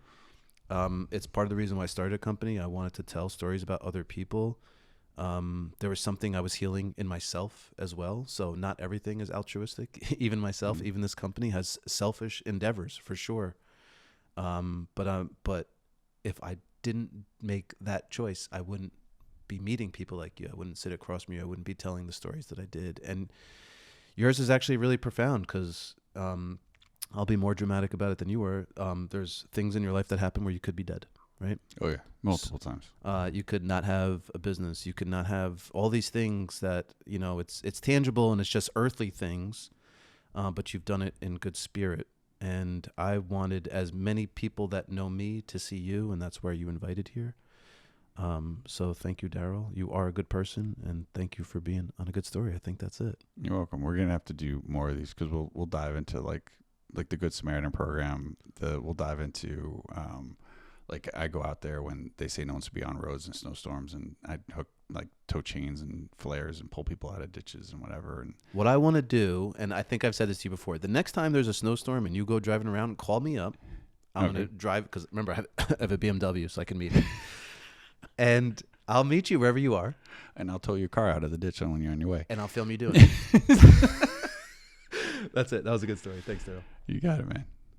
It's part of the reason why I started a company. I wanted to tell stories about other people. There was something I was healing in myself as well. So not everything is altruistic. Even myself, even this company has selfish endeavors for sure. But if I didn't make that choice, I wouldn't be meeting people like you. I wouldn't sit across from you. I wouldn't be telling the stories that I did. And yours is actually really profound, because I'll be more dramatic about it than you were. There's things in your life that happen where you could be dead. Right? Oh yeah, multiple times. You could not have a business. You could not have all these things that, you know, it's tangible and it's just earthly things, but you've done it in good spirit. And I wanted as many people that know me to see you, and that's why you invited here. So thank you, Darrell. You are a good person, and thank you for being on A Good Story. I think that's it. You're welcome. We're gonna have to do more of these, because we'll dive into like the Good Samaritan program. We'll dive into like I go out there when they say no one's to be on roads and snowstorms, and I hook like tow chains and flares and pull people out of ditches and whatever. And What I want to do, and I think I've said this to you before, the next time there's a snowstorm and you go driving around, call me up. I'm Okay. going to drive, because remember, I have a BMW, so I can meet you. And I'll meet you wherever you are, and I'll tow your car out of the ditch when you're on your way. and I'll film you doing it. That's it. That was a good story. Thanks, Darrell. You got it, man.